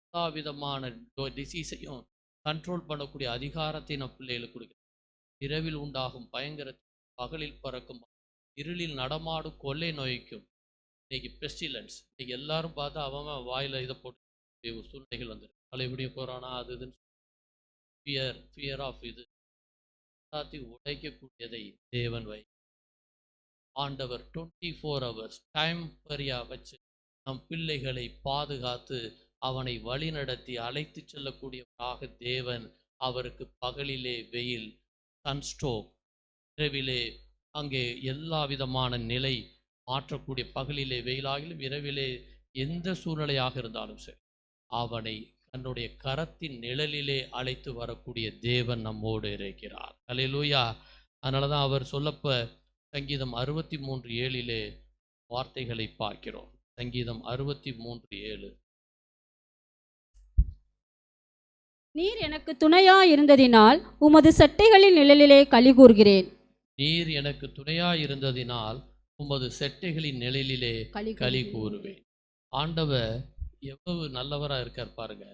[SPEAKER 2] எல்லா விதமான டிசீஸையும் கண்ட்ரோல் பண்ணக்கூடிய அதிகாரத்தை நம் பிள்ளைகளுக்கு கொடுக்குது. இரவில் உண்டாகும் பயங்கரத்தில், பகலில் பறக்கும், இருளில் நடமாடும் கொள்ளை நோய்க்கும். இன்னைக்கு பெஸ்டிலன்ஸ், இன்னைக்கு எல்லாரும் பார்த்தா அவன் வாயில் இதை போட்டு ஒரு சூழ்நிலைகள் வந்துருக்கு. பழையபடியும் போகிறானா அது இதுன்னு ஃபியர் ஆஃப் இது எல்லாத்தையும் உடைக்கக்கூடியதை தேவன் ஆண்டவர் 24 hours டைம் பரியா வச்சு நம் பிள்ளைகளை பாதுகாத்து அவனை வழிநடத்தி அழைத்து செல்லக்கூடியவராக தேவன். அவருக்கு பகலிலே வெயில், சன்ஸ்ட்ரோக், இரவிலே அங்கே எல்லா விதமான நிலை மாற்றக்கூடிய, பகலிலே வெயிலாகிலும் இரவிலே எந்த சூழ்நிலையாக இருந்தாலும் சரி அவனை தன்னுடைய கரத்தின் நிழலிலே அழைத்து வரக்கூடிய தேவன் நம்மோடு இருக்கிறார். அல்லேலூயா. அதனால தான் அவர் சொல்லப்ப சங்கீதம் 63:7 வார்த்தைகளை பார்க்கிறோம். சங்கீதம் 63:7.
[SPEAKER 4] நீர் எனக்கு துணையா இருந்ததினால் உமது செட்டைகளின் நிழலிலே களி கூறுகிறேன்.
[SPEAKER 2] நீர் எனக்கு துணையா இருந்ததினால் உமது செட்டைகளின் நிழலிலே களி கூறுவேன். ஆண்டவர் எவ்வளவு நல்லவராக இருக்கார் பாருங்க.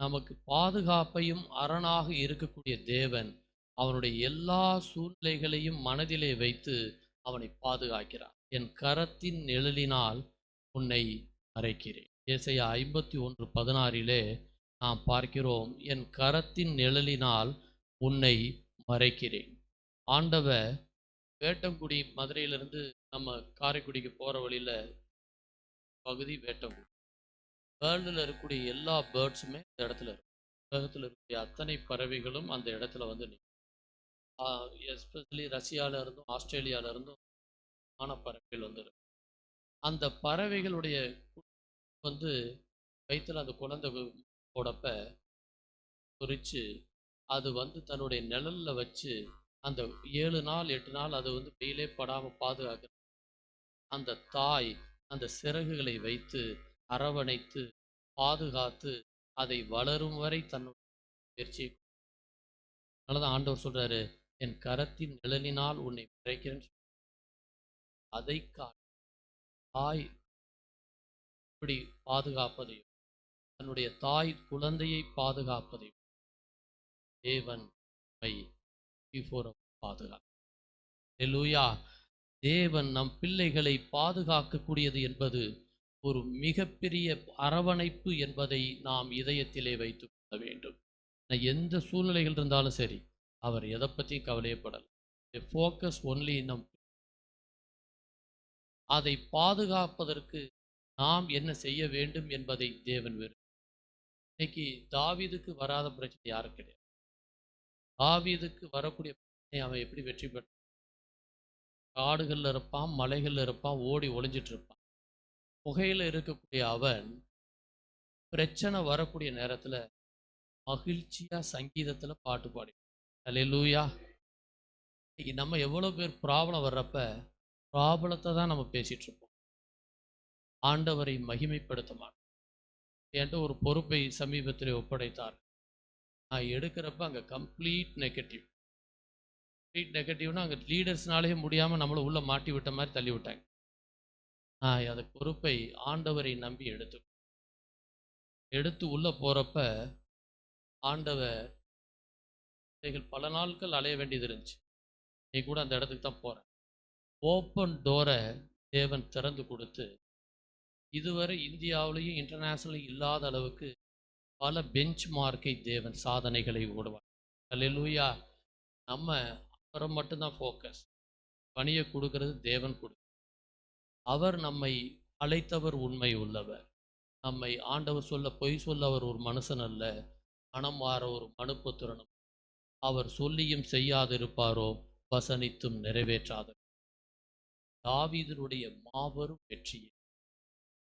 [SPEAKER 2] நமக்கு பாதுகாப்பையும் அரணாக இருக்கக்கூடிய தேவன் அவனுடைய எல்லா சூழ்நிலைகளையும் மனதிலே வைத்து அவனை பாதுகாக்கிறார். என் கரத்தின் நிழலினால் உன்னை மறைக்கிறேன். ஏசாயா 51:16 நாம் பார்க்கிறோம், என் கரத்தின் நிழலினால் உன்னை மறைக்கிறேன். ஆண்டவர் வேட்டங்குடி மதுரையிலிருந்து நம்ம காரைக்குடிக்கு போகிற வழியில் பகுதி வேட்டங்குழி. வேர்ல்டில் இருக்கக்கூடிய எல்லா பேர்ட்ஸுமே இந்த இடத்துல இருக்கும். உலகத்தில் இருக்கக்கூடிய அத்தனை பறவைகளும் அந்த இடத்துல வந்து நிற்கும். எஸ்பெஷலி ரஷ்யாவில் இருந்தும் ஆஸ்திரேலியாவில் இருந்தும் பறவைகள் வந்து இருக்கும். அந்த பறவைகளுடைய வந்து வயிற்றில் அந்த குழந்தை போடப்ப பொறிச்சு அது வந்து தன்னுடைய நிழலில் வச்சு அந்த 7 நாள் 8 நாள் அது வந்து வெயிலே படாமல் பாதுகாக்க அந்த தாய் அந்த சிறகுகளை வைத்து அரவணைத்து பாதுகாத்து அதை வளரும் வரை தன்னுடைய முயற்சியை. அதனாலதான் ஆண்டவர் சொல்றாரு, என் கரத்தின் நிழலினால் உன்னை மறைக்கிறேன்னு. அதை தாய் இப்படி பாதுகாப்பதையும் தன்னுடைய தாய் குழந்தையை பாதுகாப்பதையும் தேவன் பாதுகாக்க. தேவன் நம் பிள்ளைகளை பாதுகாக்கக்கூடியது என்பது ஒரு மிகப்பெரிய அரவணைப்பு என்பதை நாம் இதயத்திலே வைத்துக் கொள்ள வேண்டும். எந்த சூழ்நிலைகள் இருந்தாலும் சரி, அவர் எதை பற்றியும் கவலையப்படலை. ஃபோக்கஸ் ஒன்லி நம். அதை பாதுகாப்பதற்கு நாம் என்ன செய்ய வேண்டும் என்பதை தேவன் விரும்புகிறார். இன்னைக்கு தாவீதுக்கு வராத பிரச்சனை யாரும் கிடையாது. தாவீதுக்கு வரக்கூடிய பிரச்சனை அவன் எப்படி வெற்றி பெற்றான்? காடுகளில் இருப்பான், மலைகளில் இருப்பான், ஓடி ஒளிஞ்சிட்டு இருப்பான். புகையில் இருக்கக்கூடிய அவன் பிரச்சனை வரக்கூடிய நேரத்தில் மகிழ்ச்சியா சங்கீதத்தில் பாட்டு பாடி. அல்லேலூயா. இன்னைக்கு நம்ம எவ்வளோ பேர் ப்ராப்ளம் வர்றப்ப ப்ராப்ளத்தை தான் நம்ம பேசிட்டு இருப்போம், ஆண்டவரை மகிமைப்படுத்த மாட்டோம். என்கிட்ட ஒரு பொறுப்பை சமீபத்தில் ஒப்படைத்தார். நான் எடுக்கிறப்ப அங்கே கம்ப்ளீட் நெகட்டிவ்னா அங்கே லீடர்ஸ்னாலே முடியாமல் நம்மளை உள்ளே மாட்டி விட்ட மாதிரி தள்ளி விட்டாங்க. நான் அந்த பொறுப்பை ஆண்டவரை நம்பி எடுத்து உள்ளே போகிறப்ப ஆண்டவர் பல நாட்கள் அலைய வேண்டியது இருந்துச்சு. நீ கூட அந்த இடத்துக்கு தான் போகிறேன். ஓப்பன் டோரை தேவன் திறந்து கொடுத்து இதுவரை இந்தியாவிலையும் இன்டர்நேஷ்னலையும் இல்லாத அளவுக்கு பல பெஞ்ச் மார்க்கை தேவன் சாதனைகளை ஓடுவார். அல்லேலூயா. நம்ம அப்புறம் மட்டும்தான் ஃபோக்கஸ். பணியை கொடுக்கறது தேவன் கொடு. அவர் நம்மை அழைத்தவர் உண்மை உள்ளவர். நம்மை ஆண்டவர் சொல்ல பொய் சொல்ல அவர் ஒரு மனுஷன் அல்ல, மனம் மாற ஒரு மனுப்புத்திறனும். அவர் சொல்லியும் செய்யாதிருப்பாரோ, வசனித்தும் நிறைவேற்றாத. தாவீதினுடைய மாபெரும் வெற்றியை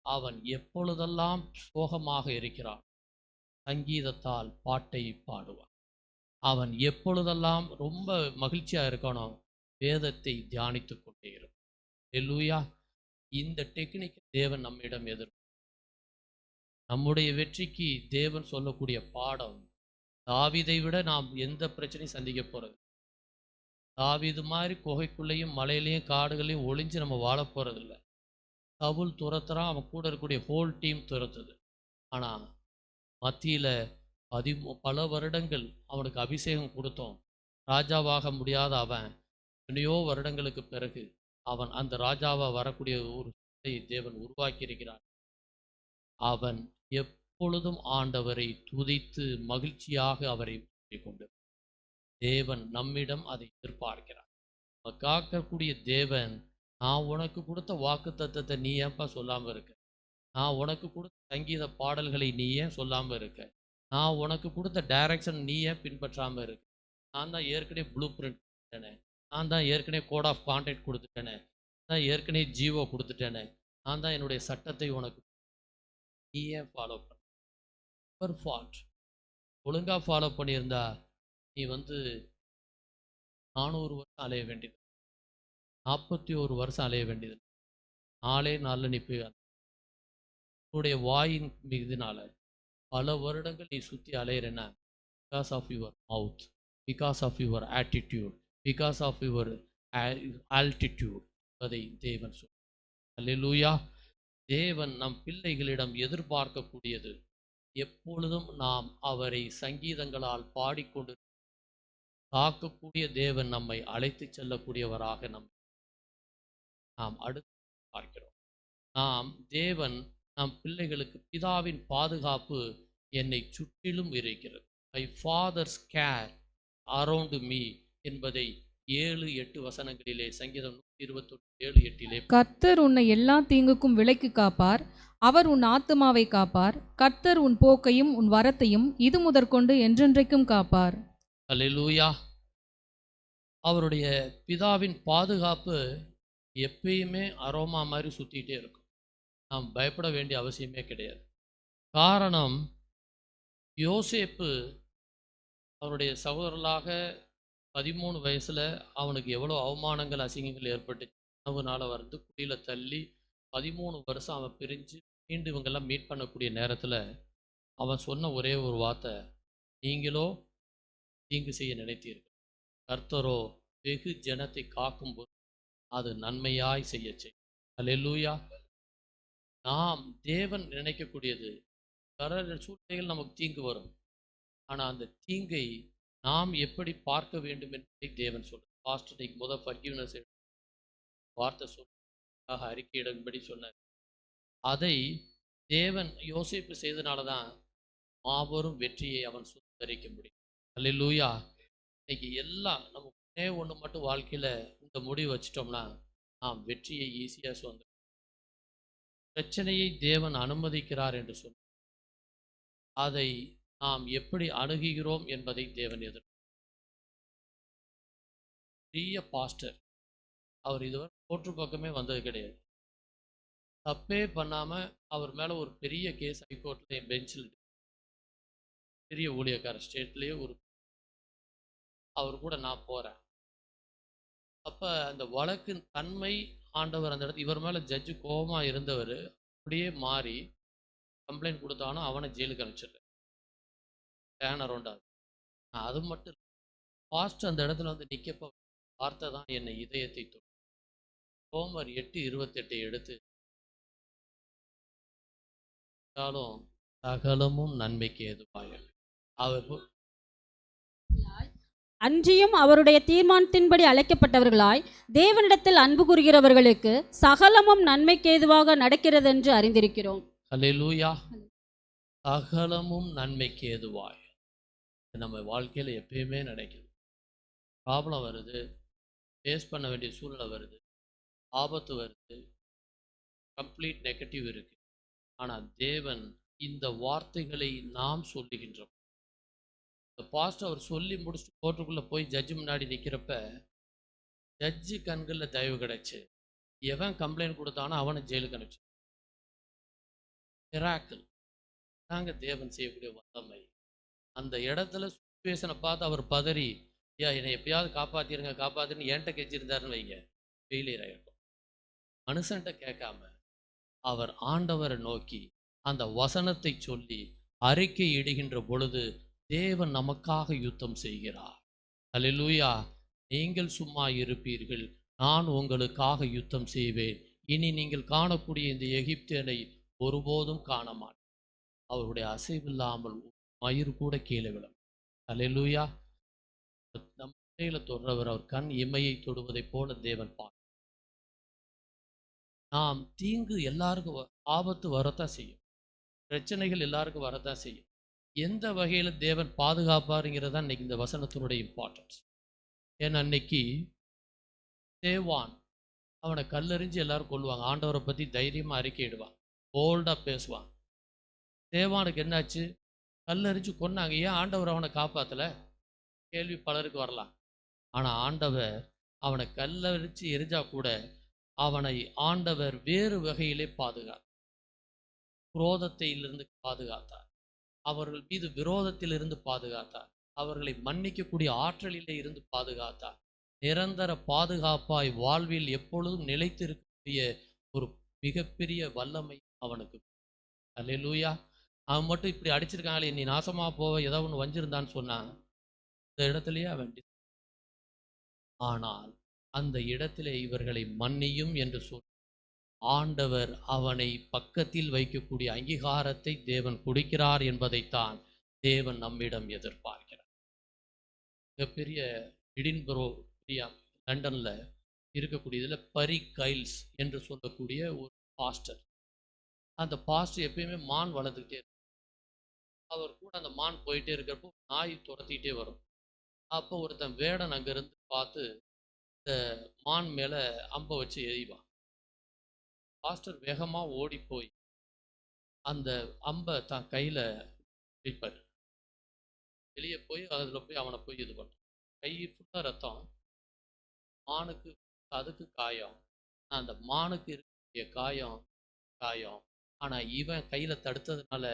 [SPEAKER 2] அவன் எப்பொழுதெல்லாம் சோகமாக இருக்கிறான் சங்கீதத்தால் பாட்டை பாடுவான். அவன் எப்பொழுதெல்லாம் ரொம்ப மகிழ்ச்சியாக இருக்கானோ வேதத்தை தியானித்து கொண்டே இருக்கும். அல்லேலூயா. இந்த டெக்னிக் தேவன் நம்மிடம் நம்முடைய வெற்றிக்கு தேவன் சொல்லக்கூடிய பாடம். தாவீதை விட நாம் எந்த பிரச்சனையும் சந்திக்க போறது. தாவீது மாதிரி குகைக்குள்ளேயும் மலையிலையும் காடுகளையும் ஒளிஞ்சு நம்ம வாழ போறதில்லை. சவுல் துரத்துறான், அவன் கூட இருக்கக்கூடிய ஹோல் டீம் துரத்துது. ஆனால் மத்தியில் பல வருடங்கள் அவனுக்கு அபிஷேகம் கொடுத்தோம். ராஜாவாக முடியாத அவன் எத்தனையோ வருடங்களுக்கு பிறகு அவன் அந்த ராஜாவாக வரக்கூடிய ஒரு தேவன் உருவாக்கி இருக்கிறார். அவன் எப்பொழுதும் ஆண்டவரை துதித்து மகிழ்ச்சியாக அவரை கொண்டு தேவன் நம்மிடம் அதை எதிர்பார்க்கிறார். காக்கக்கூடிய தேவன், நான் உனக்கு கொடுத்த வாக்கு தத்தத்தை நீ ஏன்பா சொல்லாமல் இருக்க? நான் உனக்கு கொடுத்த சங்கீத பாடல்களை நீ ஏன் சொல்லாமல் இருக்க? நான் உனக்கு கொடுத்த டைரக்ஷன் நீ ஏன் பின்பற்றாமல் இருக்க? நான் தான் ஏற்கனவே ப்ளூ பிரிண்ட் கொடுத்துட்டேனே, நான் தான் ஏற்கனவே கோட் ஆஃப் கான்டாக்ட் கொடுத்துட்டேனே, நான் ஏற்கனவே ஜீவோ கொடுத்துட்டேனே, நான் தான் என்னுடைய சட்டத்தை உனக்கு, நீ ஏன் ஃபாலோ பண்ண? ஒரு ஃபால்ட். ஒழுங்காக ஃபாலோ பண்ணியிருந்தா நீ 400 வருஷம் அலைய வேண்டியது, 41 வருஷம் அலைய வேண்டியது. 4 நாளில் நீ போய் உன்னுடைய வாயின் இதனால பல வருடங்கள் நீ சுற்றி அலையிறேன்னா because of your mouth, because of your attitude, because of your altitude. அதை தேவன் சொல். அல்லேலூயா. தேவன் நம் பிள்ளைகளிடம் எதிர்பார்க்கக்கூடியது எப்பொழுதும் நாம் அவரை சங்கீதங்களால் பாடிக்கொண்டு காக்கக்கூடிய தேவன் நம்மை அழைத்து செல்லக்கூடியவராக நாம் அடுத்து பார்க்கிறோம். தேவன் நம் பிள்ளைகளுக்கு பிதாவின் பாதுகாப்பு என்னை சுற்றிலும் இருக்கிறது. My fathers care around me என்பதை 7-8 வசனங்களிலே, சங்கீதம் 121:7-8
[SPEAKER 3] கர்த்தர் உன்னை எல்லா தீங்குக்கும் விலக்கி காப்பார். அவர் உன் ஆத்துமாவை காப்பார். கர்த்தர் உன் போக்கையும் உன் வரத்தையும் இது முதற்கொண்டு என்றென்றைக்கும் காப்பார்.
[SPEAKER 2] அல்லேலூயா. அவருடைய பிதாவின் பாதுகாப்பு எப்பயுமே அரோமா மாதிரி சுற்றிக்கிட்டே இருக்கும். நாம் பயப்பட வேண்டிய அவசியமே கிடையாது. காரணம், யோசேப்பு அவருடைய சகோதரர்களாக 13 வயசில் அவனுக்கு எவ்வளோ அவமானங்கள் அசிங்கங்கள் ஏற்பட்டு உணவுனால வந்து குடியில் தள்ளி 13 வருஷம் அவன் பிரிஞ்சு மீண்டும் இவங்கெல்லாம் மீட் பண்ணக்கூடிய நேரத்தில் அவன் சொன்ன ஒரே ஒரு வார்த்தை, நீங்களோ தீங்கு செய்ய நினைத்தீர்கள், கர்த்தரோ வெகு ஜனத்தை காக்கும்போது அது நன்மையாய் செய்ய செய்யும். அல்லேலூயா. நாம் தேவன் நினைக்கக்கூடியது, வர சூழ்நிலைகள் நமக்கு தீங்கு வரும், ஆனால் அந்த தீங்கை நாம் எப்படி பார்க்க வேண்டும் என்பதை தேவன் சொல்றார். பாஸ்டர் இன்னைக்கு ஃபர்கிவ்னஸ் வார்த்தை சொல்ல அறிக்கையிடும்படி சொன்னார். அதை தேவன் யோசேப்பு செய்தனால தான் மாபெரும் வெற்றியை அவன் சுத்தரிக்க முடியும். அல்லேலூயா. இன்னைக்கு எல்லாம் நம்ம ஒன்று மட்டும் வாழ்க்கையில் இந்த முடிவு வச்சிட்டோம்னா நாம் வெற்றியை ஈஸியாக சொந்தம். பிரச்சனையை தேவன் அனுமதிக்கிறார் என்று சொன்ன அதை நாம் எப்படி அணுகுகிறோம் என்பதை தேவன் பெரிய பாஸ்டர், அவர் இதுவரை கோர்ட்டு பக்கமே வந்தது கிடையாது. தப்பே பண்ணாமல் அவர் மேலே ஒரு பெரிய கேஸ் ஹைகோர்ட்டில் பெஞ்சில் பெரிய ஊழியக்காரர் ஸ்டேட்லேயே ஒரு அவர் கூட நான் போகிறேன். அப்போ அந்த வழக்கின் தன்மை ஆண்டவர் அந்த இடத்துல, இவர் மேலே ஜட்ஜு கோபமாக இருந்தவர் அப்படியே மாறி கம்ப்ளைண்ட் கொடுத்தானோ அவனை ஜெயிலுக்கு அனுப்பிச்சிடுறேன். டேன் அரௌண்டாக. அது மட்டும் பாஸ்ட் அந்த இடத்துல வந்து நிற்கப்போ வார்த்தை தான் என்னை இதயத்தை தொடும். ரோமர் 8:28 எடுத்து சகலமும் நன்மைக்கு ஏதுவாக அவர்
[SPEAKER 4] அன்றியும் அவருடைய தீர்மானத்தின்படி அழைக்கப்பட்டவர்களாய் தேவனிடத்தில் அன்பு கூறுகிறவர்களுக்கு சகலமும் நன்மைக்கேதுவாக நடக்கிறதென்று அறிந்திருக்கிறோம்.
[SPEAKER 2] அல்லேலூயா. சகலமும் நன்மைக்கு ஏதுவாய். நம்ம வாழ்க்கையில் எப்பயுமே நடக்குது. ப்ராப்ளம் வருது, ஃபேஸ் பண்ண வேண்டிய சூழ்நிலை வருது, ஆபத்து வருது, கம்ப்ளீட் நெகட்டிவ் இருக்கு. ஆனால் தேவன் இந்த வார்த்தைகளை நாம் சொல்லுகின்றோம். இந்த பாஸ்ட் அவர் சொல்லி முடிச்சுட்டு கோர்ட்டுக்குள்ளே போய் ஜட்ஜு முன்னாடி நிற்கிறப்ப ஜட்ஜு கண்களில் தயவு கிடைச்சு எவன் கம்ப்ளைண்ட் கொடுத்தானோ அவனை ஜெயிலுக்கு அனுப்பிச்சு. மிராக்கிள் தாங்க தேவன் செய்யக்கூடிய வல்லமை. அந்த இடத்துல சுச்சுவேஷனை பார்த்து அவர் பதறி, ஐயா என்னை எப்படியாவது காப்பாற்றிருன்னு என்கிட்ட கெஞ்சிருந்தாருன்னு வைங்க, ஃபெயிலியர் ஆகிருக்கும். மனுஷன்கிட்ட கேட்காம அவர் ஆண்டவரை நோக்கி அந்த வசனத்தை சொல்லி அறிக்கை இடுகின்ற பொழுது தேவன் நமக்காக யுத்தம் செய்கிறார். அல்லேலூயா. நீங்கள் சும்மா இருப்பீர்கள், நான் உங்களுக்காக யுத்தம் செய்வேன். இனி நீங்கள் காணக்கூடிய இந்த எகிப்தியனை ஒருபோதும் காண மாட்டேன். அவருடைய அசைவில்லாமல் மயிர் கூட கீழே விழும். அல்லேலூயா. நம் கையில தொடுறவர் அவர் கண் இமையை தொடுவதைப் போல தேவன் பார்க்க. நாம் தீங்கு எல்லாருக்கும் ஆபத்து வரத்தான் செய்யும், பிரச்சனைகள் எல்லாருக்கும் வரத்தான் செய்யும். எந்த வகையில் தேவன் பாதுகாப்பாருங்கிறது தான் இன்னைக்கு இந்த வசனத்தினுடைய இம்பார்ட்டன்ஸ். ஏன்னா அன்னைக்கு தேவான் அவனை கல்லெறிஞ்சு எல்லாரும் கொள்ளுவாங்க. ஆண்டவரை பற்றி தைரியமாக அறிக்கையிடுவான், போல்டாக பேசுவான். தேவானுக்கு என்னாச்சு? கல்லெறிஞ்சு கொன்னாங்க. ஏன் ஆண்டவர் அவனை காப்பாற்றலை? கேள்வி பலருக்கு வரலாம். ஆனால் ஆண்டவர் அவனை கல்லெறிச்சு எரிஞ்சா கூட அவனை ஆண்டவர் வேறு வகையிலே பாதுகாத்தார். குரோதத்திலிருந்து பாதுகாத்தார், அவர்கள் மீது விரோதத்திலிருந்து பாதுகாத்தார், அவர்களை மன்னிக்கக்கூடிய ஆற்றலிலே இருந்து பாதுகாத்தார். நிரந்தர பாதுகாப்பாய் வாழ்வில் எப்பொழுதும் நிலைத்திருக்கக்கூடிய ஒரு மிகப்பெரிய வல்லமை அவனுக்கு. அல்லேலூயா. அவன் மட்டும் இப்படி அடிச்சிருக்காங்களே, நீ நாசமா போவ, ஏதோ ஒன்று வஞ்சிருந்தான்னு சொன்னான். இந்த இடத்துலயே அவன் ஆனால் அந்த இடத்திலே இவர்களை மன்னியும் என்று சொல் ஆண்டவர் அவனை பக்கத்தில் வைக்கக்கூடிய அங்கீகாரத்தை தேவன் கொடுக்கிறார் என்பதைத்தான் தேவன் நம்மிடம் எதிர்பார்க்கிறார். மிகப்பெரிய எடின்பரோ லண்டன்ல இருக்கக்கூடியதுல பரி கைல்ஸ் என்று சொல்லக்கூடிய ஒரு பாஸ்டர். அந்த பாஸ்டர் எப்பயுமே மான் வளர்த்துக்கிட்டே இருக்கும். அவர் கூட அந்த மான் போயிட்டே இருக்கிறப்போ நாய் துரத்திக்கிட்டே வரும். அப்போ ஒருத்தன் வேடன் அங்கிருந்து பார்த்து இந்த மான் மேலே அம்பை வச்சு எறிவான். பாஸ்டர் வேகமாக ஓடி போய் அந்த அம்பை தான் கையில் பிடிப்பார். வெளியே போய் அதில் போய் அவனை போய் இது பண்ணுறான். கை ஃபுல்லாக ரத்தம். மானுக்கு அதுக்கு காயம். அந்த மானுக்கு இருக்கக்கூடிய காயம். ஆனால் இவன் கையில் தடுத்ததுனால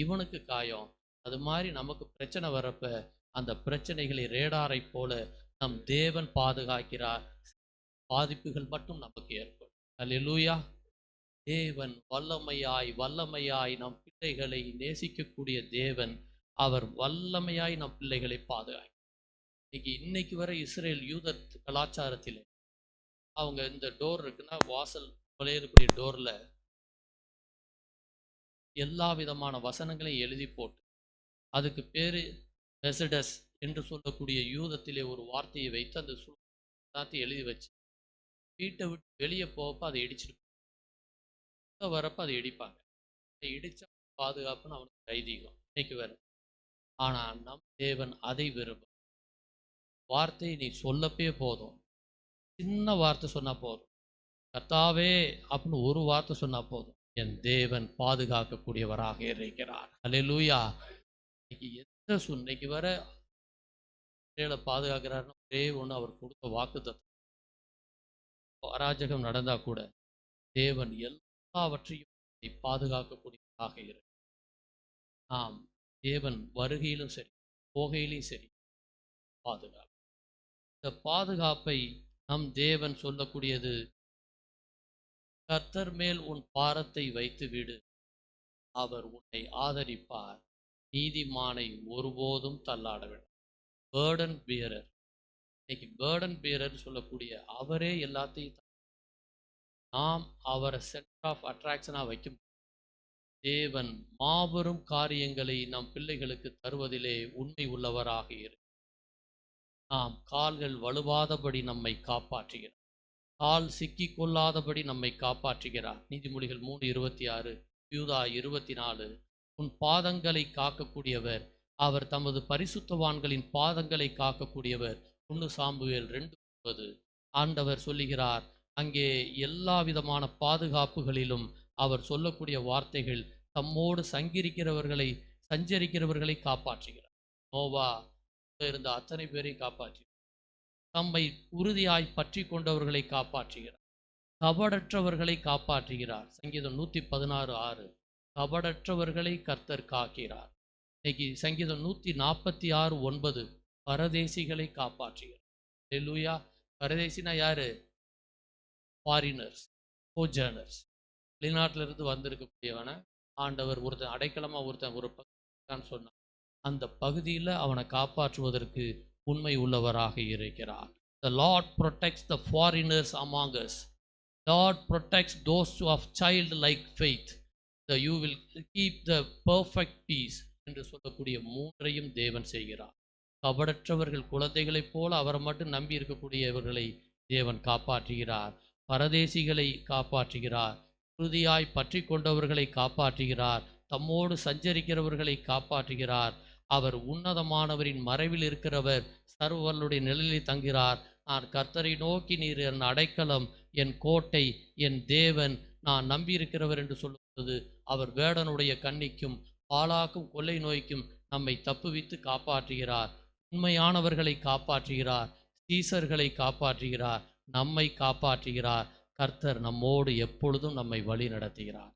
[SPEAKER 2] இவனுக்கு காயம். அது மாதிரி நமக்கு பிரச்சனை வரப்ப அந்த பிரச்சனைகளை ரேடாரை போல நம் தேவன் பாதுகாக்கிறார். பாதிப்புகள் மட்டும் நமக்கு ஏற்படும். அல்லேலூயா. தேவன் வல்லமையாய் நம் பிள்ளைகளை நேசிக்கக்கூடிய தேவன். அவர் வல்லமையாய் நம் பிள்ளைகளை பாதுகாக்கிறார். இன்னைக்கு வரை இஸ்ரேல் யூத கலாச்சாரத்தில் அவங்க இந்த டோர் இருக்குன்னா வாசல் நுழையக்கூடிய டோர்ல எல்லா விதமான வசனங்களையும் எழுதி போட்டு அதுக்கு பேரு மெசடஸ் என்று சொல்லக்கூடிய யூதத்திலே ஒரு வார்த்தையை வைத்து அந்த எல்லாத்தையும் எழுதி வச்சு வீட்டை விட்டு வெளியே போகப்ப அதை இடிச்சிட்டு வரப்ப அதை இடிப்பாங்க. இடிச்ச பாதுகாப்புன்னு அவனுக்கு ஐதீகம் இன்னைக்கு வேற. ஆனா நம் தேவன் அதை விரும்பும். வார்த்தை நீ சொல்லப்பே போதும். சின்ன வார்த்தை சொன்னா போதும். கர்த்தாவே அப்படின்னு ஒரு வார்த்தை சொன்னா போதும். என் தேவன் பாதுகாக்கக்கூடியவராக இருக்கிறார். அல்லேலூயா. இன்னைக்கு வர பாதுகாக்கிறாருன்னு ஒரே ஒன்று அவர் கொடுத்த வாக்குத்தத்தம். அராஜகம் நடந்தா கூட தேவன் எல்லாவற்றையும் பாதுகாக்கக்கூடியவராக இருக்கிறார். நாம் தேவன் வருகையிலும் சரி போகையிலும் சரி பாதுகாப்பு. இந்த பாதுகாப்பை நம் தேவன் சொல்லக்கூடியது, கர்த்தர் மேல் உன் பாரத்தை வைத்து விடு, அவர் உன்னை ஆதரிப்பார், நீதிமானை ஒருபோதும் தள்ளாடவிடும். Burden bearer. இன்னைக்கு பேர்டன் பியரர் சொல்லக்கூடிய அவரே எல்லாத்தையும் நாம் அவரை சென்டர் ஆஃப் அட்ராக்ஷனாக வைக்கும். தேவன் மாபெரும் காரியங்களை நம் பிள்ளைகளுக்கு தருவதிலே உண்மை உள்ளவராக இரு. நாம் கால்கள் வலுவாதபடி நம்மை காப்பாற்றுகிறார். கால் சிக்கி கொள்ளாதபடி நம்மை காப்பாற்றுகிறார். நீதிமொழிகள் 3:26, யூதா 24. உன் பாதங்களை காக்கக்கூடியவர், அவர் தமது பரிசுத்தவான்களின் பாதங்களை காக்கக்கூடியவர். 1 சாமுவேல் 2:9. ஆண்டவர் சொல்லுகிறார், அங்கே எல்லா விதமான பாதுகாப்புகளிலும் அவர் சொல்லக்கூடிய வார்த்தைகள் தம்மோடு சஞ்சரிக்கிறவர்களை காப்பாற்றுகிறார். நோவா இருந்த அத்தனை பேரையும் காப்பாற்றுகிறார். தம்மை உறுதியாய் பற்றி கொண்டவர்களை காப்பாற்றுகிறார். கபடற்றவர்களை காப்பாற்றுகிறார். சங்கீதம் 116:6. கபடற்றவர்களை கர்த்தர் காக்கிறார். இன்னைக்கு சங்கீதம் 146:9 பரதேசிகளை காப்பாற்றுகிறார். அல்லேலூயா. பரதேசினா யாரு? ஃபாரினர்ஸ், சோஜர்னர்ஸ். வெளிநாட்டிலிருந்து வந்திருக்கக்கூடியவன ஆண்டவர் ஒருத்தன் அடைக்கலமாக ஒரு பகுதின்னு சொன்னான். அந்த பகுதியில் அவனை காப்பாற்றுவதற்கு உண்மை உள்ளவராக இருக்கிறார். The Lord protects the foreigners among us. Lord protects those who have childlike faith. You will keep the perfect peace என்று சொல்லக்கூடிய மூன்றையும் தேவன் செய்கிறார். கபடற்றவர்கள் குழந்தைகளைப் போல அவரை மட்டும் நம்பி இருக்கக்கூடியவர்களை தேவன் காப்பாற்றுகிறார். பரதேசிகளை காப்பாற்றுகிறார். உறுதியாய் பற்றி கொண்டவர்களை காப்பாற்றுகிறார். தம்மோடு சஞ்சரிக்கிறவர்களை காப்பாற்றுகிறார். அவர் உன்னதமானவரின் மறைவில் இருக்கிறவர், சர்வவல்லுடைய நிழலில் தங்குகிறார். நான் கர்த்தரை நோக்கி, நீர் என் அடைக்கலம், என் கோட்டை, என் தேவன், நான் நம்பியிருக்கிறவர் என்று சொல்லும்போது அவர் வேடனுடைய கண்ணிக்கும் பாலாக்கும் கொள்ளை நோய்க்கும் நம்மை தப்புவித்து காப்பாற்றுகிறார். உண்மையானவர்களை காப்பாற்றுகிறார். சீசர்களை காப்பாற்றுகிறார். நம்மை காப்பாற்றுகிறார். கர்த்தர் நம்மோடு எப்பொழுதும் நம்மை வழி நடத்துகிறார்.